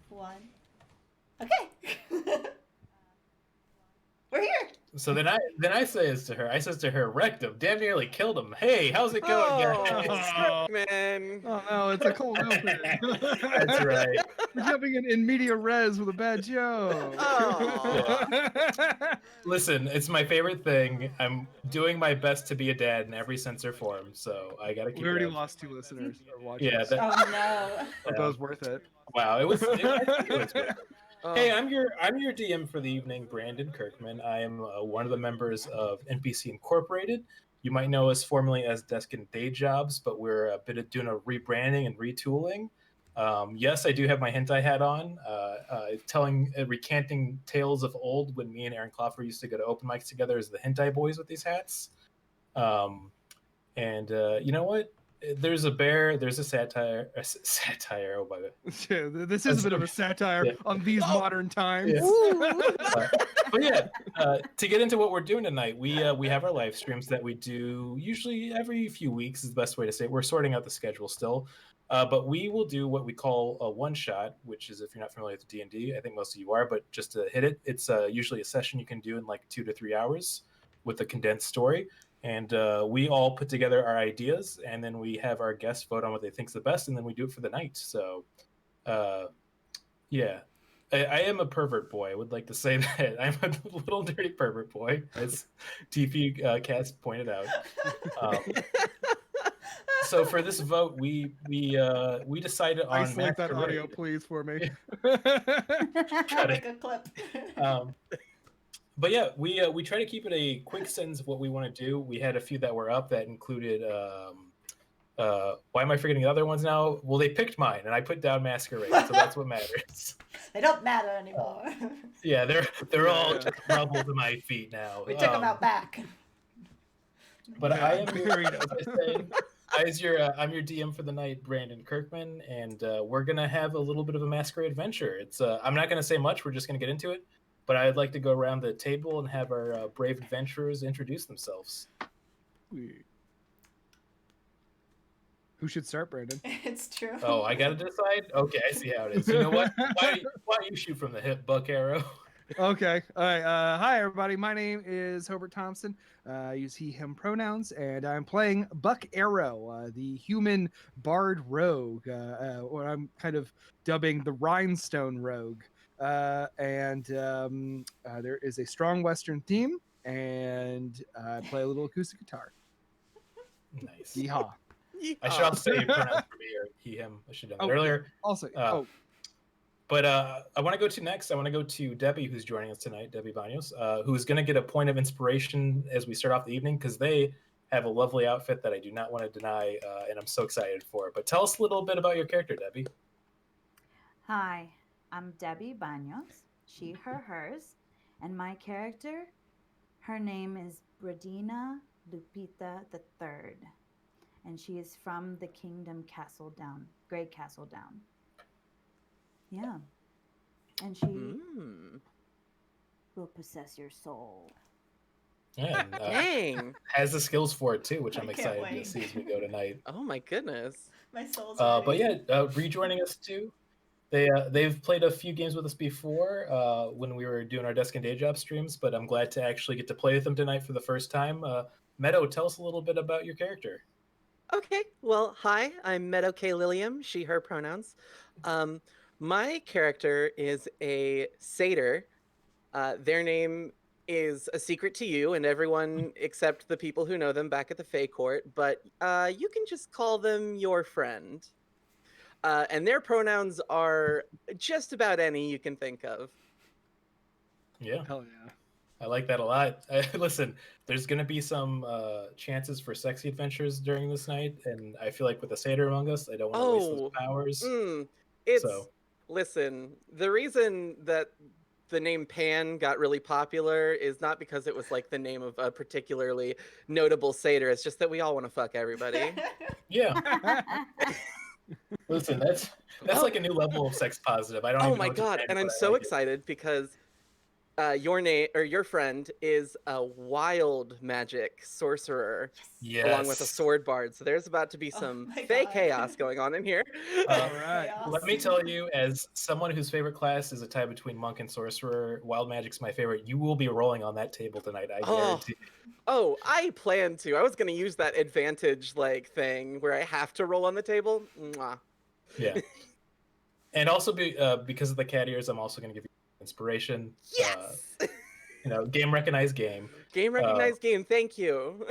One. Okay. We're here. So then I says to her, rectum, damn nearly killed him. Hey, how's it going, guys? Man. Oh no, it's a cold open. That's right. We're jumping in media res with a bad joke. Listen, it's my favorite thing. I'm doing my best to be a dad in every sense or form, so I gotta keep. We already it up. lost 2 listeners or watchers. Yeah. Oh no. But that was worth it. Wow, it was worth it. Hey, I'm your DM for the evening, Brandon Kirkman. I am one of the members of NPC Incorporated. You might know us formerly as Desk and Day Jobs, but we're a bit of doing a rebranding and retooling. Yes, I do have my hentai hat on, recanting tales of old when me and Aaron Cloffer used to go to open mics together as the hentai boys with these hats. And you know what? There's a bear. There's a satire. Oh my god! This is a bit of a satire on these modern times. Yeah. But yeah, to get into what we're doing tonight, we have our live streams that we do usually every few weeks. Is the best way to say it. We're sorting out the schedule still, but we will do what we call a one shot, which is, if you're not familiar with D&D, I think most of you are, but just to hit it, it's usually a session you can do in like 2 to 3 hours with a condensed story. And we all put together our ideas, and then we have our guests vote on what they think's the best, and then we do it for the night. So, yeah, I am a pervert boy. I would like to say that I'm a little dirty pervert boy, as TP Cast pointed out. So for this vote, we decided on isolate that audio, please, for me. Make a clip. But yeah, we try to keep it a quick sentence of what we want to do. We had a few that were up that included. Why am I forgetting the other ones now? Well, they picked mine, and I put down Masquerade, so that's what matters. They don't matter anymore. Yeah, they're all just rubble to my feet now. We took them out back. But I am I'm your DM for the night, Brandon Kirkman, and we're gonna have a little bit of a Masquerade adventure. It's I'm not gonna say much. We're just gonna get into it. But I'd like to go around the table and have our brave adventurers introduce themselves. Who should start, Brandon? It's true. Oh, I gotta decide? Okay, I see how it is. You know what? Why don't you shoot from the hip, Buck Arrow? Okay. All right. Hi, everybody. My name is Hobert Thompson. I use he, him pronouns, and I'm playing Buck Arrow, the human bard rogue, or I'm kind of dubbing the Rhinestone Rogue. And there is a strong Western theme, and I play a little acoustic guitar. Nice. Yeehaw. I should also say pronouns for me, or he, him. I should have done that earlier. Also, But I want to go to next. I want to go to Debbie, who's joining us tonight, Debbie Baños, who's going to get a point of inspiration as we start off the evening, because they have a lovely outfit that I do not want to deny, and I'm so excited for it. But tell us a little bit about your character, Debbie. Hi, I'm Debbie Baños, she, her, hers, and my character, her name is Brandina Lupita III, and she is from the Kingdom Castle Down, Great Castle Down. Yeah, and she will possess your soul. Yeah, and, Dang. has the skills for it too, which I'm I can't excited wait. to see as we go tonight. Oh my goodness. My soul's But yeah, rejoining us too. They've played a few games with us before when we were doing our Desk and Day Job streams, but I'm glad to actually get to play with them tonight for the first time. Meadow, tell us a little bit about your character. Okay. Well, hi, I'm Meadow K. Lillium, she, her pronouns. My character is a satyr. Their name is a secret to you and everyone except the people who know them back at the Fae Court, but you can just call them your friend. And their pronouns are just about any you can think of. Yeah. Hell yeah. I like that a lot. Listen, there's going to be some chances for sexy adventures during this night, and I feel like with a satyr among us, I don't want to waste those Oh, powers. it's So, listen. The reason that the name Pan got really popular is not because it was like the name of a particularly notable satyr. It's just that we all want to fuck everybody. yeah. Listen, that's Oh. like a new level of sex positive. I don't Oh even know my what to god! say, And I'm but I so like it. excited because your name or your friend is a wild magic sorcerer Yes. along with a sword bard. So there's about to be Oh some my fake God. chaos going on in here. All right. Let me tell you, as someone whose favorite class is a tie between monk and sorcerer, wild magic's my favorite. You will be rolling on that table tonight, I guarantee. Oh, I plan to. I was going to use that advantage like thing where I have to roll on the table. Mwah. Yeah. And also because of the cat ears, I'm also going to give you inspiration. Yes. Game recognized game. Game recognized game. Thank you.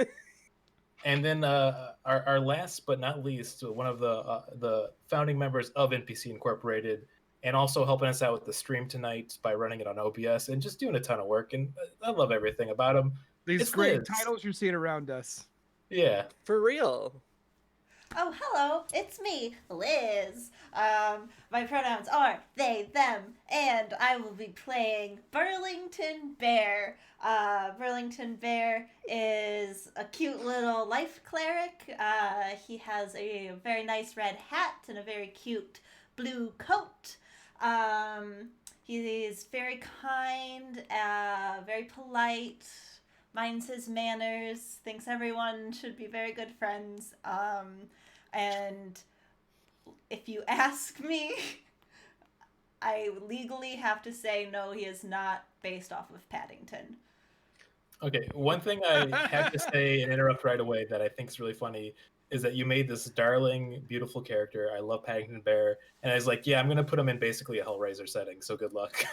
And then our last but not least, one of the founding members of NPC Incorporated, and also helping us out with the stream tonight by running it on OBS and just doing a ton of work. And I love everything about him. These It's great Liz. titles you're seeing around us. Yeah. For real. Oh, hello, it's me, Liz. My pronouns are they, them, and I will be playing Burlington Bear. Burlington Bear is a cute little life cleric. He has a very nice red hat and a very cute blue coat. He is very kind, very polite, minds his manners, thinks everyone should be very good friends. And if you ask me, I legally have to say no, he is not based off of Paddington. Okay, one thing I have to say and interrupt right away that I think is really funny is that you made this darling, beautiful character. I love Paddington Bear. And I was like, yeah, I'm going to put him in basically a Hellraiser setting, so good luck.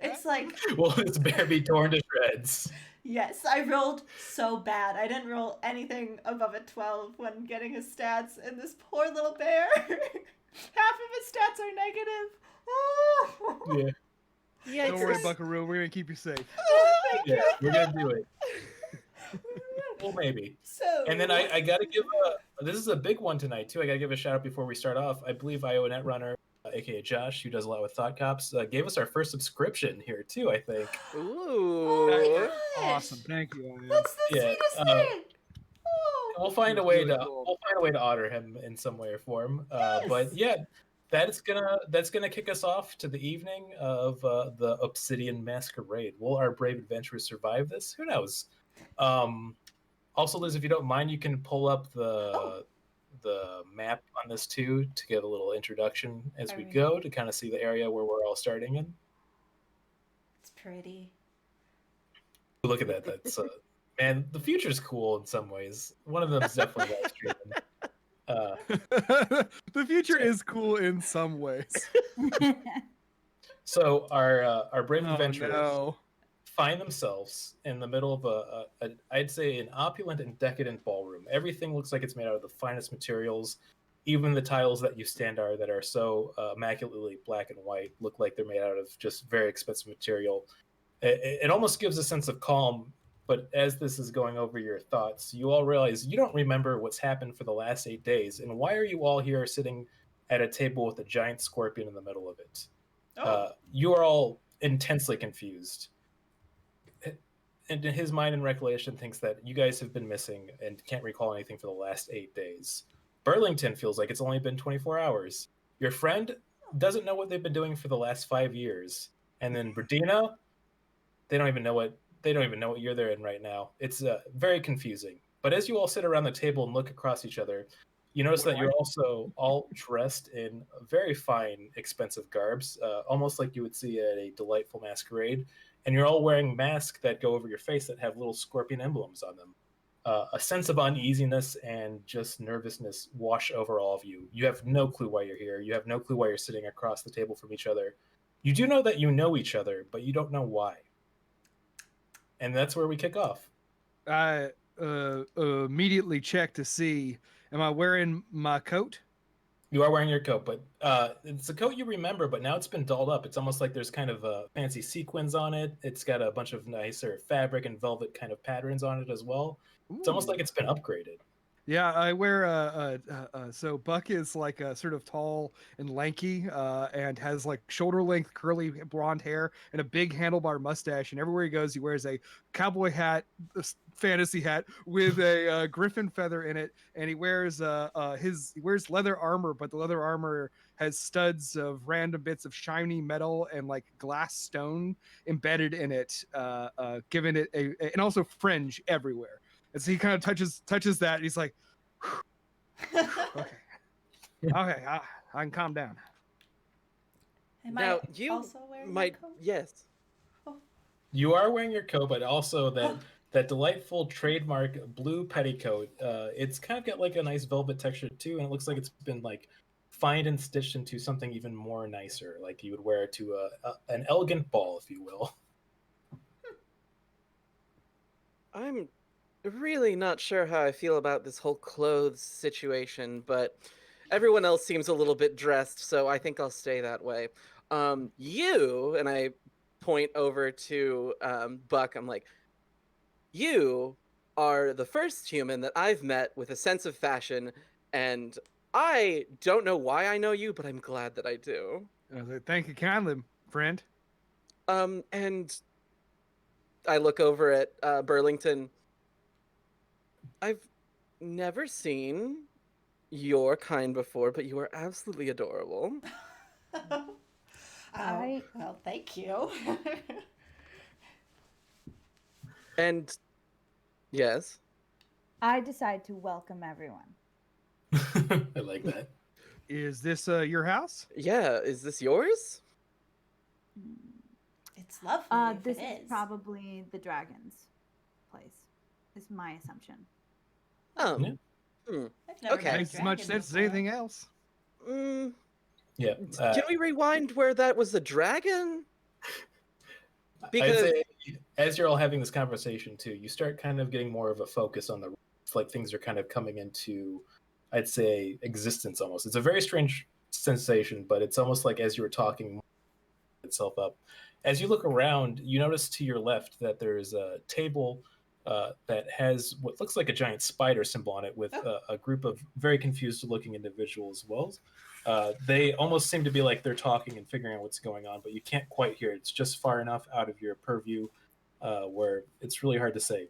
It's like, Will this bear be torn to shreds? yes, I rolled so bad. I didn't roll anything above a 12 when getting his stats, and this poor little bear, half of his stats are negative. Oh. Yeah. Yeah, Don't worry, Buckaroo. We're gonna keep you safe. Yeah, we're going to do it. Well, maybe. So, And then I got to give this is a big one tonight, too. I got to give a shout out before we start off. I believe IO Netrunner, aka Josh, who does a lot with Thought Cops, gave us our first subscription here, too, I think. oh my Ooh. gosh. Awesome. Thank you. Aya. That's the Yeah, sweetest thing. Oh. We'll find a That's way really to cool. we'll find a way to honor him in some way or form. But yeah, that's gonna kick us off to the evening of the Obsidian Masquerade. Will our brave adventurers survive this? Who knows? Also, Liz, if you don't mind, you can pull up the map on this too to get a little introduction as we Alright. go to kind of see the area where we're all starting in. It's pretty. Look at that. That's man, the future's cool in some ways. One of them is definitely live streaming. The future is cool in some ways. So our brave Oh, adventurers no. find themselves in the middle of I'd say an opulent and decadent ballroom. Everything looks like it's made out of the finest materials. Even the tiles that you stand that are so immaculately black and white look like they're made out of just very expensive material. It almost gives a sense of calm. But as this is going over your thoughts, you all realize you don't remember what's happened for the last 8 days. And why are you all here sitting at a table with a giant scorpion in the middle of it? You are all intensely confused. And in his mind and recollection thinks that you guys have been missing and can't recall anything for the last 8 days. Burlington feels like it's only been 24 hours. Your friend doesn't know what they've been doing for the last 5 years. And then Brandina, they don't even know what year they're in right now. It's very confusing. But as you all sit around the table and look across each other, you notice that you're also all dressed in very fine, expensive garbs, almost like you would see at a delightful masquerade. And you're all wearing masks that go over your face that have little scorpion emblems on them. A sense of uneasiness and just nervousness wash over all of you. You have no clue why you're here. You have no clue why you're sitting across the table from each other. You do know that you know each other, but you don't know why. And that's where we kick off. I immediately check to see, am I wearing my coat? You are wearing your coat, but it's a coat you remember, but now it's been dolled up. It's almost like there's kind of fancy sequins on it. It's got a bunch of nicer fabric and velvet kind of patterns on it as well. It's almost Ooh. like it's been upgraded. Yeah, I wear so Buck is like sort of tall and lanky, and has like shoulder length curly blonde hair and a big handlebar mustache. And everywhere he goes, he wears a cowboy hat, fantasy hat with a griffin feather in it. And he wears he wears leather armor, but the leather armor has studs of random bits of shiny metal and like glass stone embedded in it, giving it and also fringe everywhere. And so he kind of touches that, and he's like, okay, I can calm down. Am Now, I you also wearing might, a coat? yes. You are wearing your coat, but also that delightful trademark blue petticoat. It's kind of got like a nice velvet texture too, and it looks like it's been like fined and stitched into something even more nicer, like you would wear to an elegant ball, if you will. I'm really not sure how I feel about this whole clothes situation, but everyone else seems a little bit dressed, so I think I'll stay that way. You, and I point over to Buck, I'm like, you are the first human that I've met with a sense of fashion, and I don't know why I know you, but I'm glad that I do. I was like, thank you kindly, friend. And I look over at Burlington. I've never seen your kind before, but you are absolutely adorable. I- Well, thank you. And yes, I decide to welcome everyone. I like that. Is this your house? yeah, is this yours? It's lovely if This it is is. probably the dragon's place. Is my assumption. Yeah. Hmm. I've never Okay. met a Makes as much dragon sense as before. anything else. Mm, Yeah. can we rewind where that was a dragon? I'd Because say as you're all having this conversation too, you start kind of getting more of a focus on the it's like things are kind of coming into, I'd say, existence almost. It's a very strange sensation, but it's almost like as you were talking itself up. As you look around, you notice to your left that there's a table that has what looks like a giant spider symbol on it with a group of very confused looking individuals as well. They almost seem to be like they're talking and figuring out what's going on, but you can't quite hear it. It's just far enough out of your purview where it's really hard to say.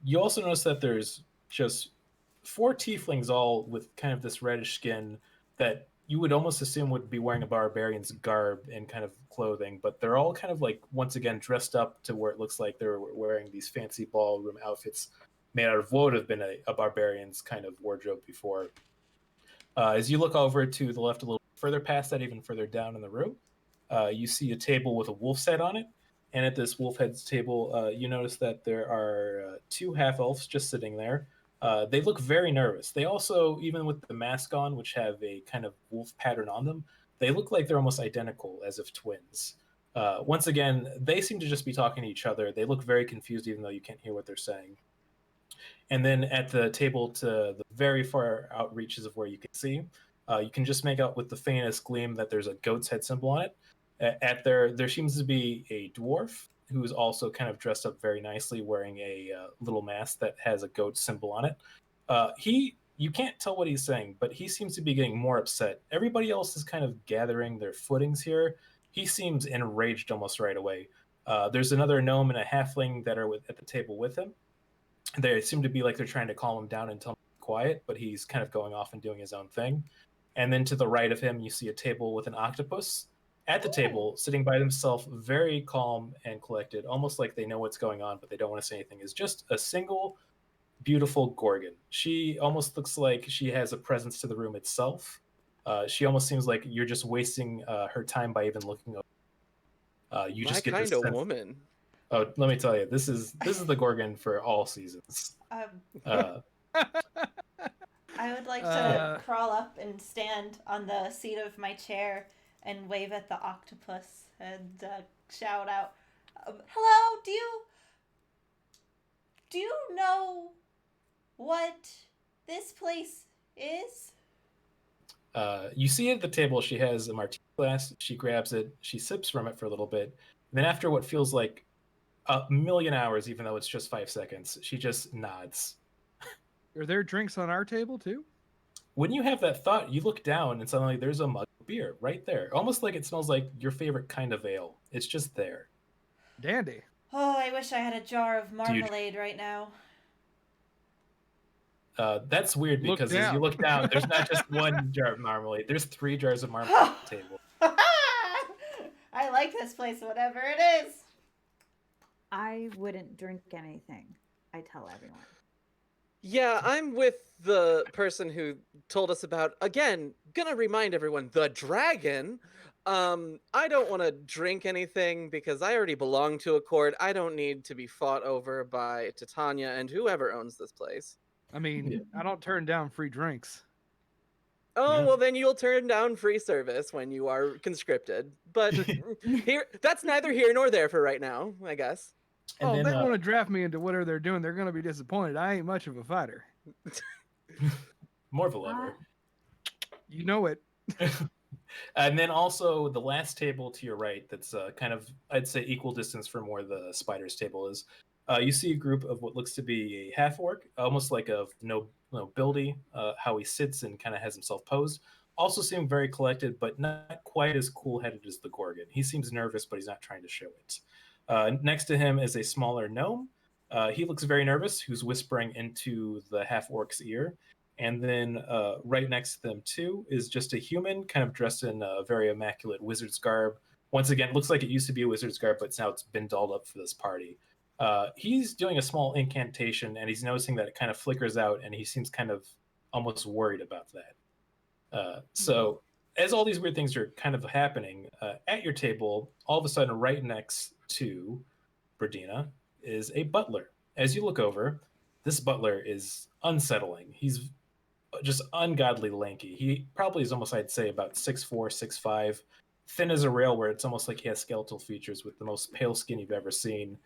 You also notice that there's just four tieflings, all with kind of this reddish skin that you would almost assume would be wearing a barbarian's garb and kind of clothing, but they're all kind of like once again dressed up to where it looks like they're wearing these fancy ballroom outfits made out of what would have been a barbarian's kind of wardrobe before. As you look over to the left a little further past that, even further down in the room, you see a table with a wolf's head on it. And at this wolf head's table, you notice that there are two half elves just sitting there. They look very nervous. They also, even with the mask on, which have a kind of wolf pattern on them, they look like they're almost identical, as if twins. Once again, they seem to just be talking to each other. They look very confused, even though you can't hear what they're saying. And then at the table to the very far out reaches of where you can see, you can just make out with the faintest gleam that there's a goat's head symbol on it. At there seems to be a dwarf who's also kind of dressed up very nicely, wearing a little mask that has a goat symbol on it. You can't tell what he's saying, but he seems to be getting more upset. Everybody else is kind of gathering their footings here. He seems enraged almost right away. There's another gnome and a halfling that are at the table with him. They seem to be like they're trying to calm him down and tell him to be quiet, but he's kind of going off and doing his own thing. And then to the right of him, you see a table with an octopus. At the table, sitting by himself, very calm and collected, almost like they know what's going on, but they don't want to say anything, is just a single beautiful gorgon. She almost looks like she has a presence to the room itself. She almost seems like you're just wasting her time by even looking over. You my just get this kind of sense. woman. Oh, let me tell you, this is the gorgon for all seasons. Uh, I would like Uh, to crawl up and stand on the seat of my chair and wave at the octopus and shout out, "Hello, do you know what this place is?" You see at the table she has a martini glass. She grabs it. She sips from it for a little bit. And then after what feels like a million hours, even though it's just 5 seconds, she just nods. Are there drinks on our table too? When you have that thought, you look down and suddenly there's a mug of beer right there. Almost like it smells like your favorite kind of ale. It's just there. Dandy. Oh, I wish I had a jar of Do you- marmalade right now. That's weird Look because as you down. look down, there's not just one jar of marmalade. There's 3 jars of marmalade on the table. I like this place, whatever it is. I wouldn't drink anything. I tell everyone. Yeah, I'm with the person who told us about, again, gonna remind everyone, the dragon. I don't want to drink anything because I already belong to a court. I don't need to be fought over by Titania and whoever owns this place. I mean, Yeah. I don't turn down free drinks. Oh, Yeah. well then you'll turn down free service when you are conscripted. But that's neither here nor there for right now, I guess. And If then, they want to draft me into whatever they're doing, they're going to be disappointed. I ain't much of a fighter. more of a lover. You know it. And then also the last table to your right, that's kind of, I'd say, equal distance from where the spider's table is. You see a group of what looks to be a half orc, almost like a nobility, how he sits and kind of has himself posed. Also seem very collected, but not quite as cool-headed as the Gorgon. He seems nervous, but he's not trying to show it. Next to him is a smaller gnome. He looks very nervous, who's whispering into the half orc's ear. And then right next to them, too, is just a human kind of dressed in a very immaculate wizard's garb. Once again, looks like it used to be a wizard's garb, but now it's been dolled up for this party. He's doing a small incantation, and he's noticing that it kind of flickers out, and he seems kind of almost worried about that. So as all these weird things are kind of happening, at your table, all of a sudden, right next to Brandina is a butler. As you look over, this butler is unsettling. He's just ungodly lanky. He probably is almost, I'd say, about 6'4", 6'5", thin as a rail, where it's almost like he has skeletal features with the most pale skin you've ever seen.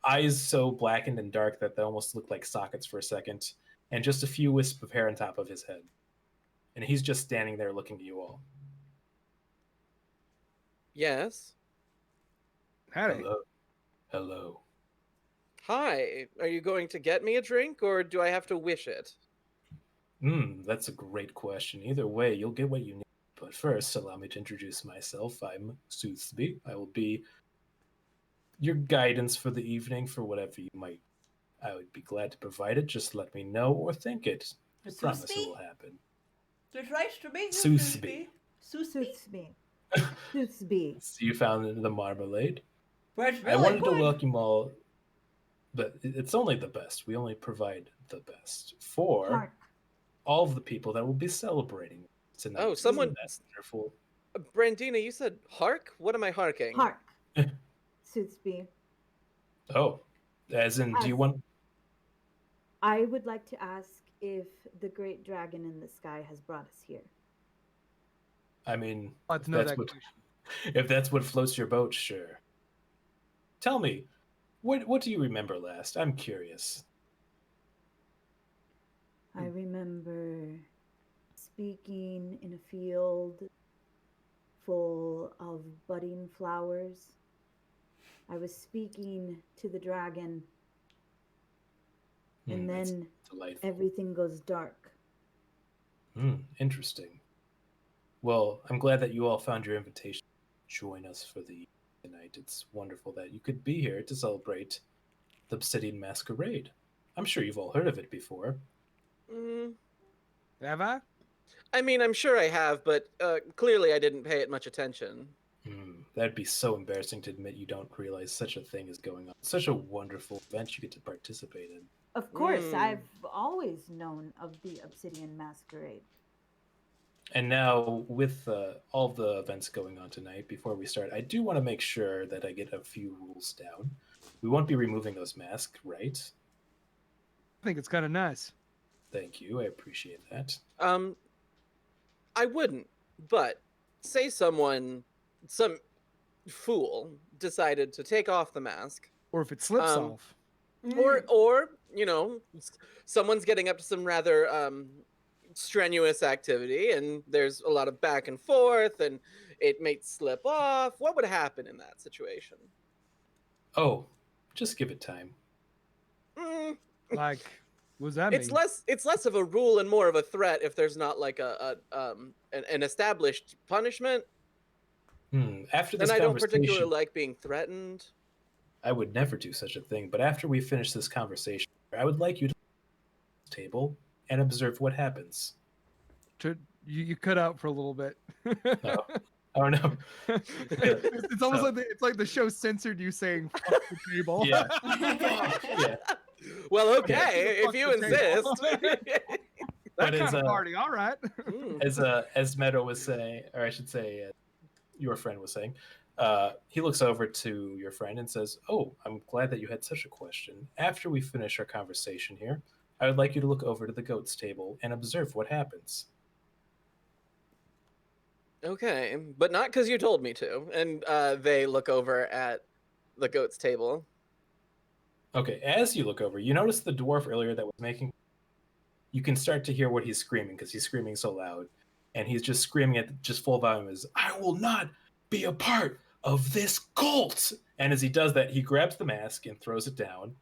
Eyes so blackened and dark that they almost look like sockets for a second, and just a few wisps of hair on top of his head. And he's just standing there looking at you all. Yes. Howdy. Hello. Hello. Hi. Are you going to get me a drink, or do I have to wish it? That's a great question. Either way, you'll get what you need. But first, allow me to introduce myself. I'm Soothby. I will be your guidance for the evening for whatever you might. I would be glad to provide it. Just let me know or think it. I promise it will happen. It's nice to meet you, Soothby. Soothby. Soothby. Soothby. So you found the marmalade. Well, it's I really wanted to good. welcome all, but it's only the best. We only provide the best for Hark. all of the people that will be celebrating tonight. Oh, someone- Isn't that wonderful? Brandina, you said hark? What am I harking? Hark. Soothby. Oh, as in, do you Yes. want? I would like to ask if the great dragon in the sky has brought us here. I mean, Let's if know that's that what question. if that's what floats your boat, sure. Tell me, what do you remember last? I'm curious. I remember speaking in a field full of budding flowers. I was speaking to the dragon, and That's then delightful. everything goes dark. Interesting. Well, I'm glad that you all found your invitation to join us for the tonight. It's wonderful that you could be here to celebrate the Obsidian Masquerade. I'm sure you've all heard of it before. Mm, Have I? I mean, I'm sure I have, but clearly I didn't pay it much attention. That'd be so embarrassing to admit you don't realize such a thing is going on. Such a wonderful event you get to participate in. Of course, Mm. I've always known of the Obsidian Masquerade. And now, with all the events going on tonight, before we start, I do want to make sure that I get a few rules down. We won't be removing those masks, right? I think it's kind of nice. Thank you. I appreciate that. I wouldn't, but say some fool decided to take off the mask, Or if it slips off. or you know, someone's getting up to some rather strenuous activity, and there's a lot of back and forth, and it may slip off. What would happen in that situation? Oh, just give it time. Mm, Like, what does that it's mean? less of a rule and more of a threat if there's not like an established punishment. After Then this I don't conversation, particularly like being threatened. I would never do such a thing. But after we finish this conversation, I would like you to table and observe what happens. You cut out for a little bit. No. Oh no. It's almost like it's like the show censored you saying "fuck the table." Yeah. Yeah. Well, okay, if you the table. insist. That But kind of party, all right. As Meadow was saying, or I should say, your friend was saying, he looks over to your friend and says, "Oh, I'm glad that you had such a question. After we finish our conversation here, I would like you to look over to the goat's table and observe what happens." Okay, but not because you told me to. And they look over at the goat's table. Okay, as you look over, you notice the dwarf earlier that was making. You can start to hear what he's screaming because he's screaming so loud, and he's just screaming at just full volume. As "I will not be a part of this cult!" And as he does that, he grabs the mask and throws it down.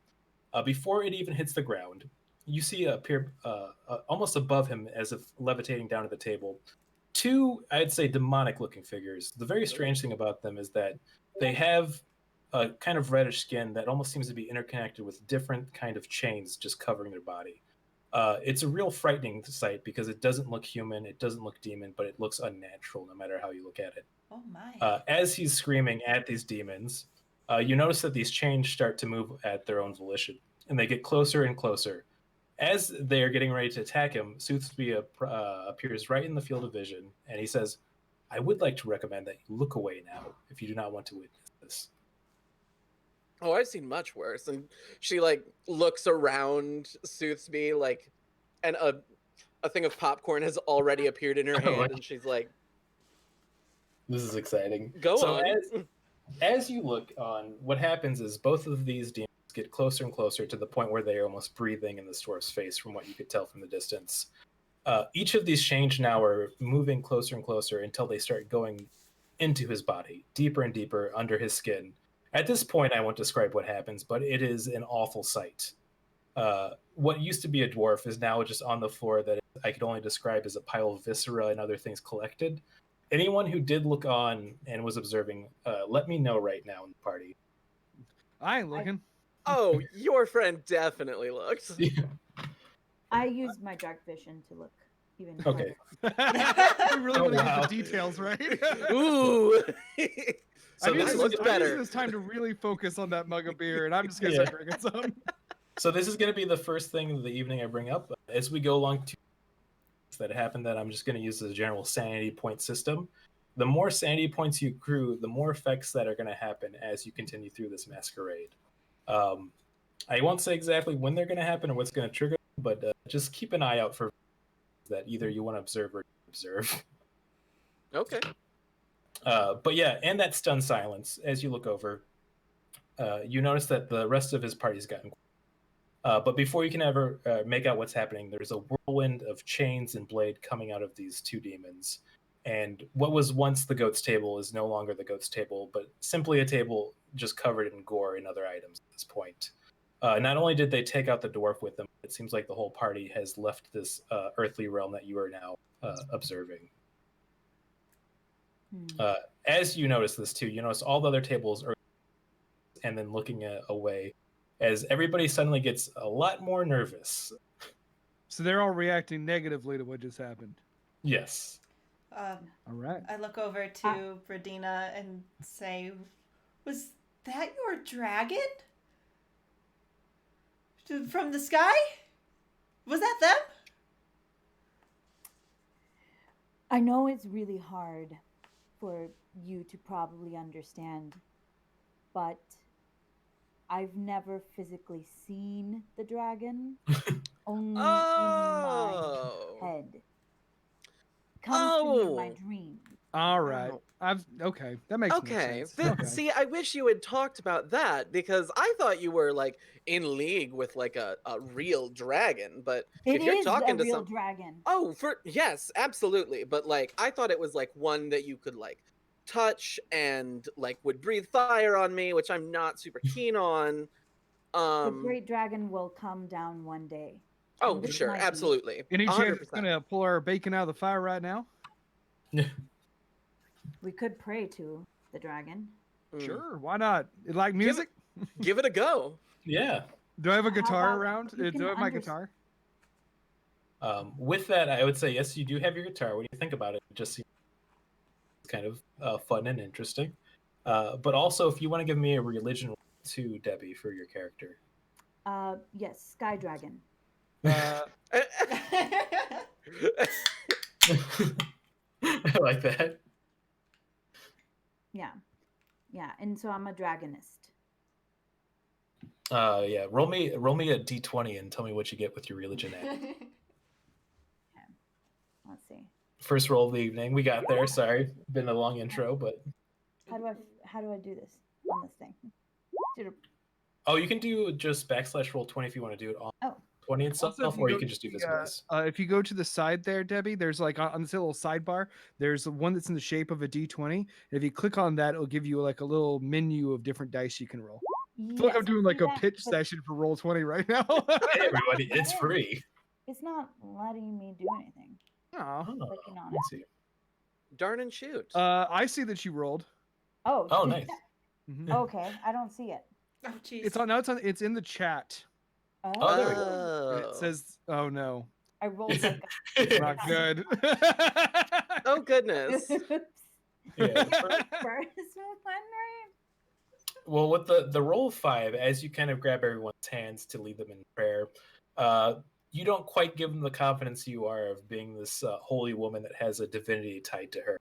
Before it even hits the ground, you see appear almost above him, as if levitating down to the table, two, I'd say, demonic-looking figures. The very strange thing about them is that they have a kind of reddish skin that almost seems to be interconnected with different kind of chains just covering their body. It's a real frightening sight because it doesn't look human, it doesn't look demon, but it looks unnatural no matter how you look at it. Oh my. As he's screaming at these demons, you notice that these chains start to move at their own volition, and they get closer and closer. As they are getting ready to attack him, Soothby appears right in the field of vision, and he says, "I would like to recommend that you look away now if you do not want to witness this." Oh, I've seen much worse. And she like looks around Soothby like, and a thing of popcorn has already appeared in her hand, and she's like, "This is exciting." Go on. As you look on, what happens is both of these demons get closer and closer to the point where they are almost breathing in the dwarf's face, from what you could tell from the distance. Each of these chains now are moving closer and closer until they start going into his body, deeper and deeper under his skin. At this point, I won't describe what happens, but it is an awful sight. What used to be a dwarf is now just on the floor that I could only describe as a pile of viscera and other things collected. Anyone who did look on and was observing, let me know right now in the party. I ain't looking. Oh, your friend definitely looked. I used my dark vision to look even Okay. We really want to wow. get the details right. Ooh. So this looks I'm better. using this time to really focus on that mug of beer, and I'm just gonna start drinking some. So this is going to be the first thing of the evening I bring up. As we go along to that happen, that I'm just going to use the general sanity point system. The more sanity points you accrue, the more effects that are going to happen as you continue through this masquerade. I won't say exactly when they're going to happen or what's going to trigger them, but just keep an eye out for that either you want to observe or observe. Okay. But yeah, and that stunned silence as you look over, you notice that the rest of his party's gotten. But before you can ever make out what's happening, there's a whirlwind of chains and blade coming out of these two demons. And what was once the goat's table is no longer the goat's table, but simply a table just covered in gore and other items at this point. Not only did they take out the dwarf with them, it seems like the whole party has left this earthly realm that you are now observing. As you notice this too, you notice all the other tables are and then looking away as everybody suddenly gets a lot more nervous. So they're all reacting negatively to what just happened. Yes. All right. I look over to Brandina and say, "Was that your dragon? From the sky? Was that them?" I know it's really hard for you to probably understand, but I've never physically seen the dragon, only in my head. Comes to me in my dreams. All right. Okay, that makes more Okay. sense. Okay. See, I wish you had talked about that because I thought you were like in league with like a real dragon. But It if you're is talking a to real dragon. oh, yes, absolutely. But like, I thought it was like one that you could like touch and like would breathe fire on me, which I'm not super keen on. The great dragon will come down one day. Oh, And this sure, might be- absolutely. Any chance it's 100%. gonna pull our bacon out of the fire right now? We could pray to the dragon. Mm. Sure, why not? You like music? Give it a go. Yeah. Do I have a How guitar about around? you Do can I have my under- guitar? With that, I would say yes, you do have your guitar. When you think about it, it just seems kind of fun and interesting. But also, if you want to give me a religion to Debbie for your character. Yes, sky dragon. I like that. Yeah. Yeah, and so I'm a dragonist. Yeah. Roll me a d20 and tell me what you get with your religion at. Let's see. First roll of the evening. We got there. Sorry, been a long intro, but How do I do this on this thing? oh, you can do just /roll20 if you want to do it on Oh. 20 itself, Also, if you or go you can to just do this the, with if you go to the side there, Debbie, there's like on this little sidebar, there's one that's in the shape of a D20. And if you click on that, it'll give you like a little menu of different dice you can roll. I feel like I'm doing like a pitch session for Roll20 right now. Hey, everybody, it's free. It's not letting me do anything. Aw. Clicking on it. Let's see. Darn and shoot. I see that you rolled. Oh. Oh, nice. Mhm. Okay, I don't see it. Oh, jeez. It's in the chat. Oh, there we go. And it says, "Oh no, I rolled like not good." Oh goodness. Oops. Yeah. First one, right? Well, with the roll of 5, as you kind of grab everyone's hands to lead them in prayer, you don't quite give them the confidence you are of being this holy woman that has a divinity tied to her.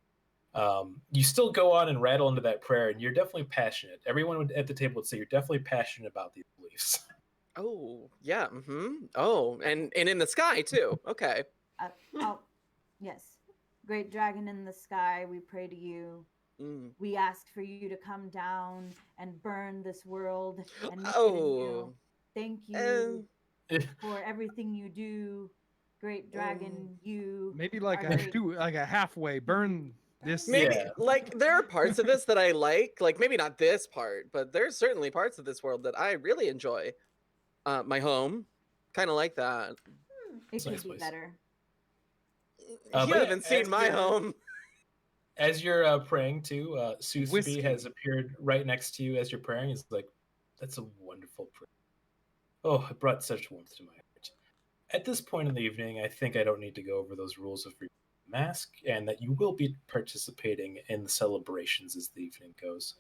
You still go on and rattle into that prayer, and you're definitely passionate. Everyone at the table would say you're definitely passionate about these beliefs. Oh, yeah. Oh, and in the sky too. Okay. Yes. Great dragon in the sky, we pray to you. Mm. We ask for you to come down and burn this world and make it Oh. anew. Thank you for everything you do, great dragon. You Maybe like are great. a halfway burn this. Maybe Yeah. like there are parts of this that I like maybe not this part, but there's certainly parts of this world that I really enjoy. My home, kind of like that. It could nice be place. better. You But yeah, haven't seen as my you're- home. As you're praying too, Susie Whiskey. has appeared right next to you as you're praying. It's like, that's a wonderful prayer. Oh, it brought such warmth to my heart. At this point in the evening, I think I don't need to go over those rules of mask, and that you will be participating in the celebrations as the evening goes.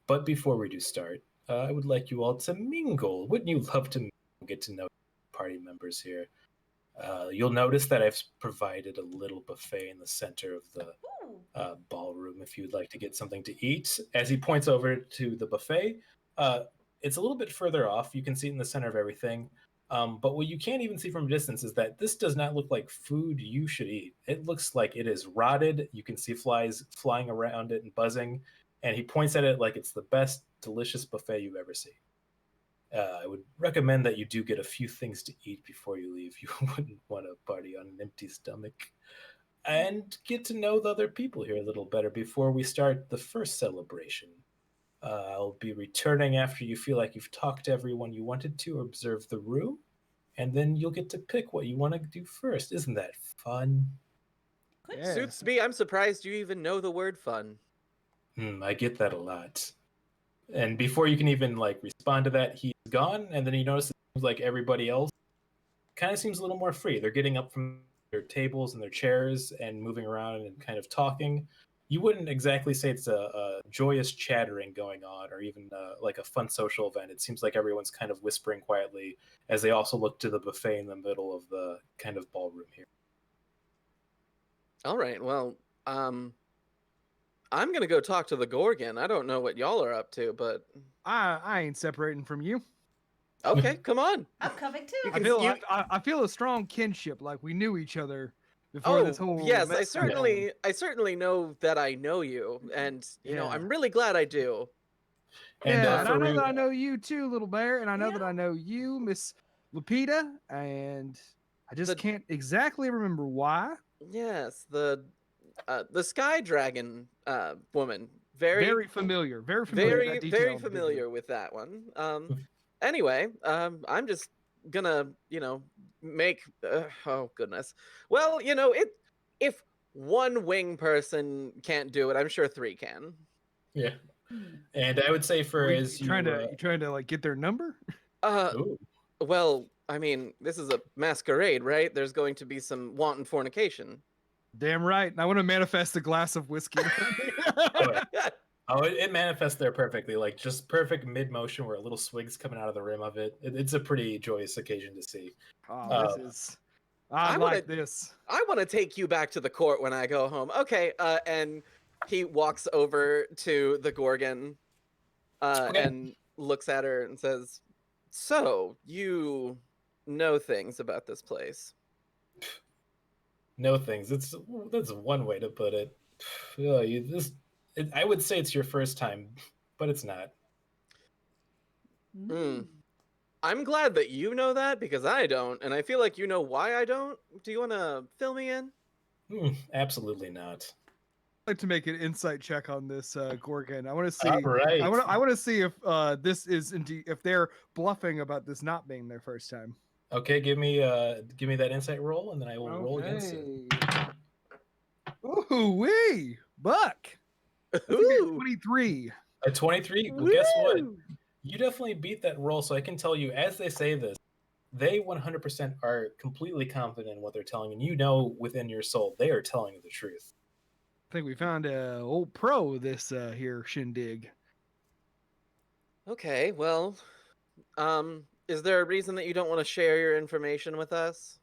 But before we do start, I would like you all to mingle. Wouldn't you love to get to know party members here? You'll notice that I've provided a little buffet in the center of the Ooh. ballroom if you'd like to get something to eat. As he points over to the buffet, it's a little bit further off. You can see it in the center of everything. But what you can't even see from a distance is that this does not look like food you should eat. It looks like it is rotted. You can see flies flying around it and buzzing. And he points at it like it's the best, delicious buffet you've ever seen. I would recommend that you do get a few things to eat before you leave. You wouldn't want to party on an empty stomach. And get to know the other people here a little better before we start the first celebration. I'll be returning after you feel like you've talked to everyone you wanted to or observe the room. And then you'll get to pick what you want to do first. Isn't that fun? Good. Yeah. Suits me. I'm surprised you even know the word fun. I get that a lot. And before you can even respond to that, he's gone. And then you notice it seems like everybody else kind of seems a little more free. They're getting up from their tables and their chairs and moving around and kind of talking. You wouldn't exactly say it's a joyous chattering going on or even like a fun social event. It seems like everyone's kind of whispering quietly as they also look to the buffet in the middle of the kind of ballroom here. All right. Well, I'm gonna go talk to the Gorgon. I don't know what y'all are up to, but I ain't separating from you. okay, come on. I'm coming too. You I can- feel I feel a strong kinship, like we knew each other before this whole yes, mess went down. I certainly know that I know you, and you know, Yeah. I'm really glad I do. And Yeah, and I know for that I know you too, little bear, and I know that Yeah. I know you, Miss Lupita, and I just The- can't exactly remember why. Yes, the sky dragon woman, Very familiar, very familiar. with that detail very in particular. familiar with that one. Anyway, I'm just gonna, you know, make. Oh goodness. Well, you know, if one wing person can't do it, I'm sure three can. yeah, and I would say for Wait, as you trying to like get their number? ooh, Well, I mean, this is a masquerade, right? There's going to be some wanton fornication. Damn right. And I want to manifest a glass of whiskey. oh, it manifests there perfectly, like just perfect mid motion where a little swig's coming out of the rim of it. It's a pretty joyous occasion to see. Oh, this is. I I like wanna- this. I want to take you back to the court when I go home. Okay, and he walks over to the Gorgon Okay. and looks at her and says, "So, you know things about this place?" No things. That's one way to put it. I would say it's your first time, but it's not. I'm glad that you know that because I don't, and I feel like you know why I don't. Do you want to fill me in? Absolutely not. I'd like to make an insight check on this Gorgon. I want to see. All right. I want to see if this is indeed if they're bluffing about this not being their first time. Okay, give me that insight roll, and then I will roll against it. Ooh wee, Buck. That's a good 23. A 23. Well, guess what? Woo! You definitely beat that roll, so I can tell you, as they say this, they 100% are completely confident in what they're telling, and you know within your soul they are telling you the truth. I think we found a old pro this here shindig. Okay, well, is there a reason that you don't want to share your information with us?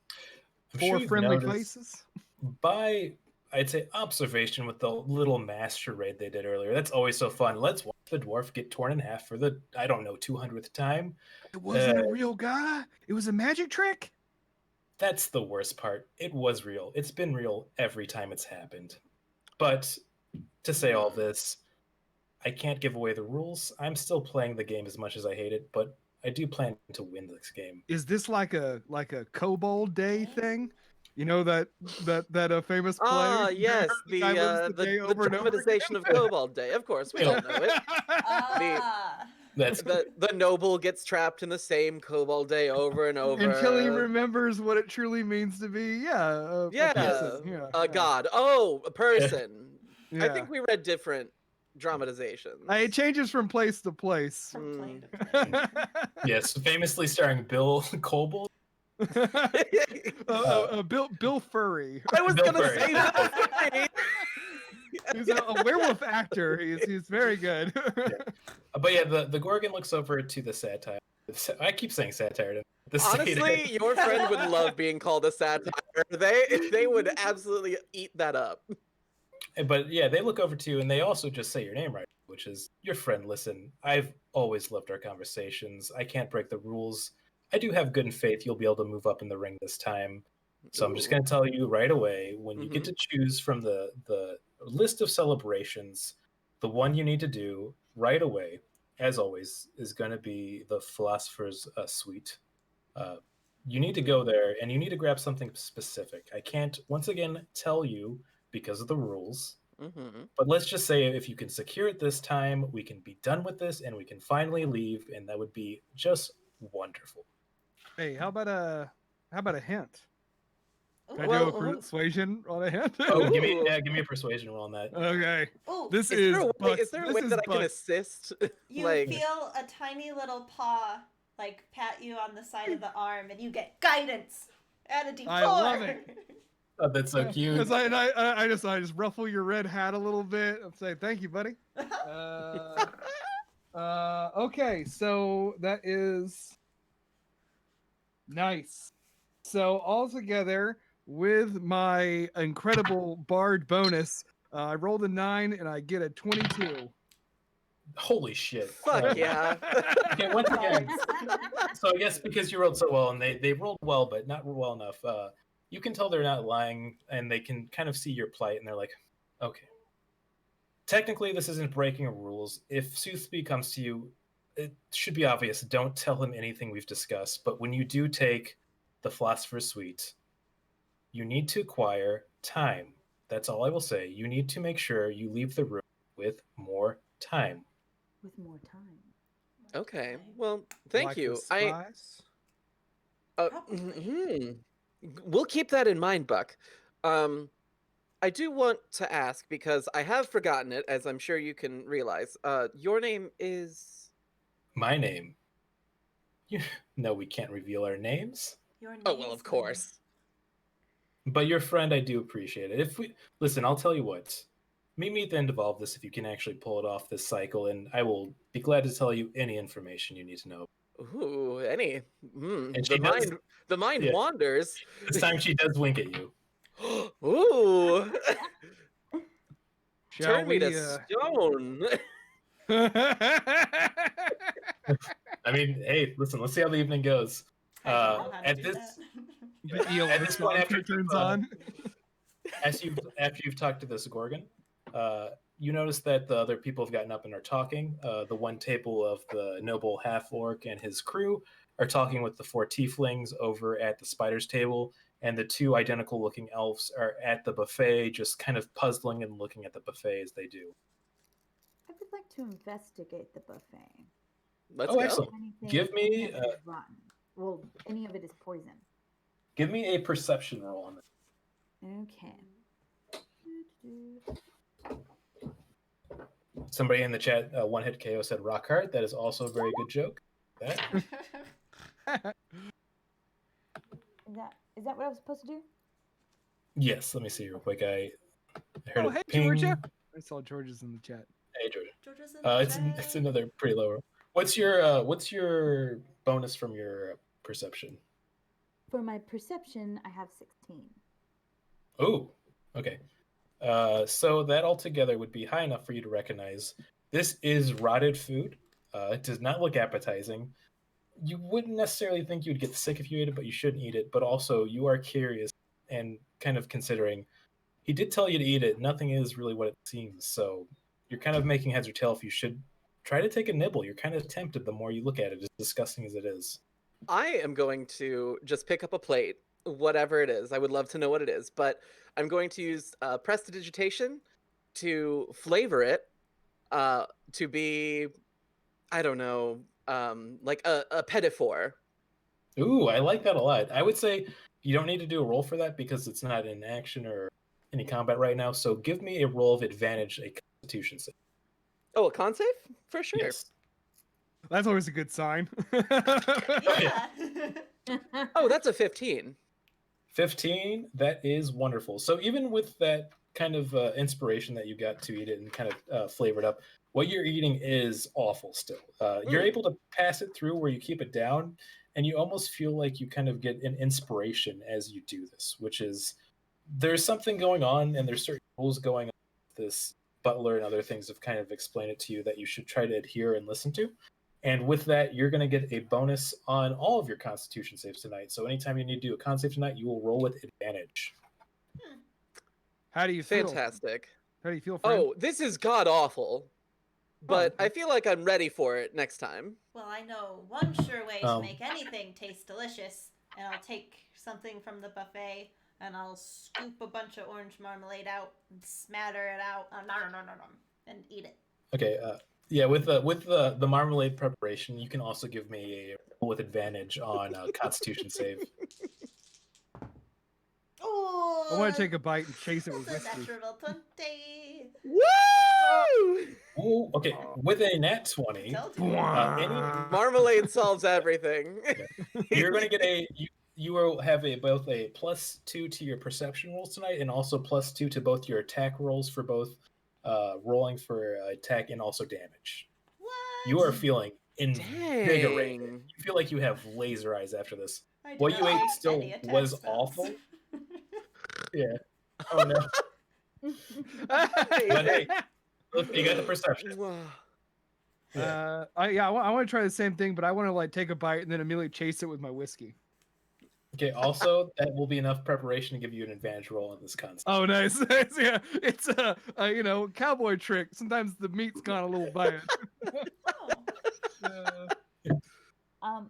I'm Four sure you've friendly noticed faces. by, I'd say, observation with the little masquerade they did earlier. That's always so fun. Let's watch the dwarf get torn in half for the, I don't know, 200th time. It wasn't a real guy. It was a magic trick. That's the worst part. It was real. It's been real every time it's happened. But to say all this, I can't give away the rules. I'm still playing the game as much as I hate it, but I do plan to win this game. Is this like a Kobold Day thing? You know that famous play? Ah, yes, the guy lives day over and over dramatization of Cobalt Day. Of course, we all know it. Ah. That's The noble gets trapped in the same Cobalt Day over and over Until he remembers what it truly means to be, a person. a god. Oh, a person. I Yeah. think we read different dramatizations. It changes from place to place. From plane to plane. yes, famously starring Bill Coble. Bill Furry. I was Bill gonna Murray. say that. He's a werewolf actor. He's very good. But yeah, the Gorgon looks over to the satire. I keep saying satire. The satyr. Honestly, your friend would love being called a satire. They would absolutely eat that up. But yeah, they look over to you and they also just say your name right, which is your friend. Listen, I've always loved our conversations. I can't break the rules. I do have good faith you'll be able to move up in the ring this time. So I'm just going to tell you right away, when you get to choose from the list of celebrations, the one you need to do right away, as always, is going to be the Philosopher's Suite. You need to go there and you need to grab something specific. I can't, once again, tell you because of the rules. But let's just say if you can secure it this time, we can be done with this and we can finally leave, and that would be just wonderful. Hey, how about a hint? Can I Well, do a persuasion on a hint? Oh, give me a persuasion roll on that. Okay. Ooh, This Is is there a way, Buck's- is there a this way is that I can Buck's- assist? you like, feel a tiny little paw like pat you on the side of the arm, and you get guidance. Add a D4. I love it. Oh, that's so cute. Because I just ruffle your red hat a little bit and say thank you, buddy. Okay, so that is nice. So altogether, with my incredible bard bonus, I rolled a 9 and I get a 22. Holy shit. fuck yeah. Okay, once again, so I guess because you rolled so well and they rolled well, but not well enough, you can tell they're not lying, and they can kind of see your plight, and they're like, okay. Technically, this isn't breaking rules. If Soothby comes to you, it should be obvious. Don't tell him anything we've discussed. But when you do take the Philosopher's Suite, you need to acquire time. That's all I will say. You need to make sure you leave the room with more time. With more time. Okay. Well, thank Like you. the spies? Probably. We'll keep that in mind, Buck. I do want to ask because I have forgotten it, as I'm sure you can realize. Your name is. My name. No, we can't reveal our names. Your name Oh well, is of course. But your friend, I do appreciate it. If we listen, I'll tell you what. Meet me at the end of all of this if you can actually pull it off this cycle, and I will be glad to tell you any information you need to know. Ooh, any. And she does, The mind yeah. wanders. This time she does wink at you. Ooh. Shall Turn me to we, stone. I mean, hey, listen, let's see how the evening goes. I don't know how to At do this, that. the at this point, after turns on. after you've talked to this Gorgon, you notice that the other people have gotten up and are talking. The one table of the noble half orc and his crew are talking with the 4 tieflings over at the spider's table, and the 2 identical looking elves are at the buffet, just kind of puzzling and looking at the buffet as they do. I would like to investigate the buffet. Let's Oh, go. excellent. Anything, Give me, any of it is rotten. Well, any of it is poison. Give me a perception roll on this. Okay. Somebody in the chat, one hit KO said rock hard. That is also a very good joke. That. Is that what I was supposed to do? Yes, let me see real quick. I heard Oh, it hey, ping. Georgia. I saw Georgia's in the chat. Hey, Georgia. Georgia's in the It's chat. another pretty low roll. What's your bonus from your perception? For my perception, I have 16. Oh, okay. So that altogether would be high enough for you to recognize this is rotted food. It does not look appetizing. You wouldn't necessarily think you'd get sick if you ate it, but you shouldn't eat it. But also, you are curious and kind of considering. He did tell you to eat it. Nothing is really what it seems. So you're kind of making heads or tail if you should try to take a nibble. You're kind of tempted the more you look at it, as disgusting as it is. I am going to just pick up a plate, whatever it is. I would love to know what it is, but I'm going to use prestidigitation to flavor it to be, I don't know, like a pedophore. Ooh, I like that a lot. I would say you don't need to do a roll for that because it's not in action or any combat right now. So give me a roll of advantage, a Constitution save. Oh, a con save? For sure. Yes. That's always a good sign. Yeah. Oh, that's a 15. 15, that is wonderful. So even with that kind of inspiration that you got to eat it and kind of flavor it up, what you're eating is awful still. You're able to pass it through where you keep it down, and you almost feel like you kind of get an inspiration as you do this, which is there's something going on and there's certain rules going on. This butler and other things have kind of explained it to you that you should try to adhere and listen to. And with that, you're going to get a bonus on all of your Constitution saves tonight. So anytime you need to do a con save tonight, you will roll with advantage. How do you feel? Fantastic. How do you feel, friend? Oh, this is god awful. But I feel like I'm ready for it next time. Well, I know one sure way to make anything taste delicious, and I'll take something from the buffet and I'll scoop a bunch of orange marmalade out and smatter it out, and eat it. Okay. Yeah, with the marmalade preparation, you can also give me a roll with advantage on Constitution save. Oh, I want to take a bite and chase it with that's a whiskey. natural 20. Woo! Ooh, okay. With a nat 20, Told you. Marmalade solves everything. you're going to get you will have both a +2 to your perception rolls tonight, and also +2 to both your attack rolls for both rolling for attack and also damage. What? You are feeling invigorated. Dang. You feel like you have laser eyes after this. I did What not you ate waste still any attack was spells. awful. Yeah. Oh no. But hey, look, you got the perception. I want to try the same thing, but I want to like take a bite and then immediately chase it with my whiskey. Okay. Also, that will be enough preparation to give you an advantage roll on this concept. Oh, nice. Yeah, it's a cowboy trick. Sometimes the meat's gone a little bad. Oh.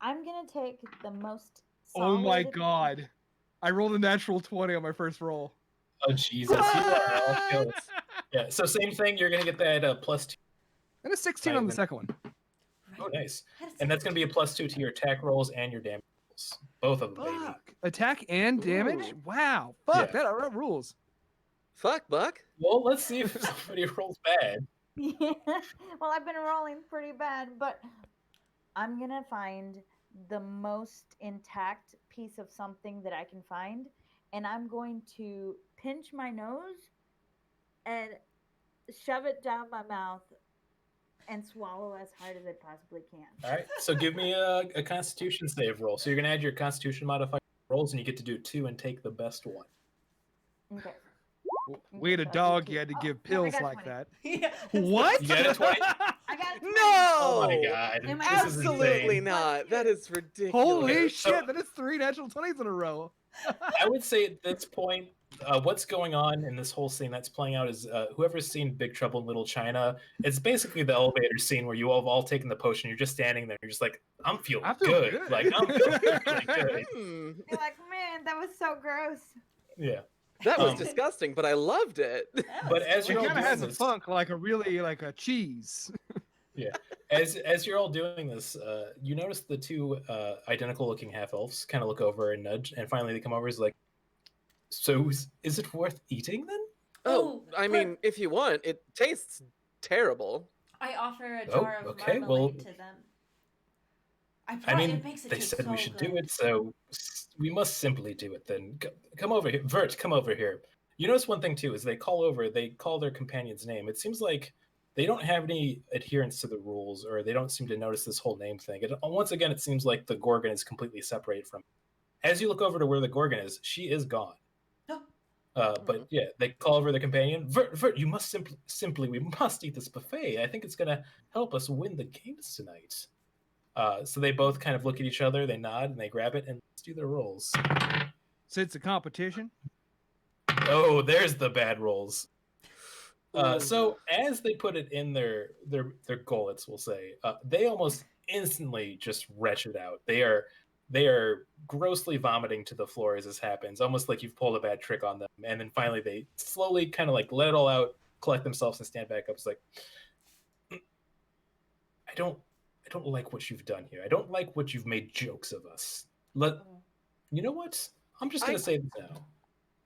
I'm gonna take the most. Oh my solid- god! I rolled a natural 20 on my first roll. Oh Jesus! You are all kills. Yeah. So same thing. You're gonna get that +2. And a 16 on the second one. Oh, nice. How does And that that's gonna be a +2 to your attack rolls and your damage rolls. Both of them, baby. Fuck. Attack and damage? Ooh. Wow. Fuck, Yeah. that rules. Fuck, Buck. Well, let's see if somebody rolls bad. Yeah. Well, I've been rolling pretty bad, but I'm gonna find the most intact piece of something that I can find, and I'm going to pinch my nose and shove it down my mouth and swallow as hard as I possibly can. All right. So give me a Constitution save roll. So you're gonna add your Constitution modifier rolls, and you get to do 2 and take the best one. Okay. We had a So I did dog, two. you had to Oh, give no, I pills got like 20. that. Yeah. What? You got a 20? I got it. No! Oh my god! Am I- This is Absolutely insane. not. That is ridiculous. Holy So- shit, that is 3 natural 20s in a row. I would say at this point, what's going on in this whole scene that's playing out is whoever's seen Big Trouble in Little China, it's basically the elevator scene where you all have all taken the potion. You're just standing there. You're just like, I'm feeling I feel good. good. Like, I'm feeling really good. Hmm. You're like, man, that was so gross. Yeah. That was Um, disgusting, but I loved it. That But was as It you're all kind of doing has a this, funk like a cheese. as you're all doing this, you notice the two identical looking half elves kind of look over and nudge, and finally they come over. Is like, so is it worth eating then? Oh, Oh, I but- mean, if you want, it tastes terrible. I offer a Oh, jar of okay, marmalade well- to them. I mean, it makes it they taste said we so should good. do it, so we must simply do it then. Come over here. Vert, come over here. You notice one thing too is they call their companion's name. It seems like they don't have any adherence to the rules, or they don't seem to notice this whole name thing. Once again, it seems like the Gorgon is completely separated from it. As you look over to where the Gorgon is, she is gone. No. But yeah, they call over the companion. Vert, you must simply, we must eat this buffet. I think it's gonna help us win the games tonight. So they both kind of look at each other, they nod, and they grab it, and let's do their rolls. So it's a competition. Oh, there's the bad rolls. So as they put it in their gullets, we'll say, they almost instantly just retch it out. They are grossly vomiting to the floor as this happens, almost like you've pulled a bad trick on them. And then finally they slowly kind of like let it all out, collect themselves, and stand back up. It's like, I don't like what you've done here. I don't like what you've made jokes of us. You know what? I'm just gonna say this now.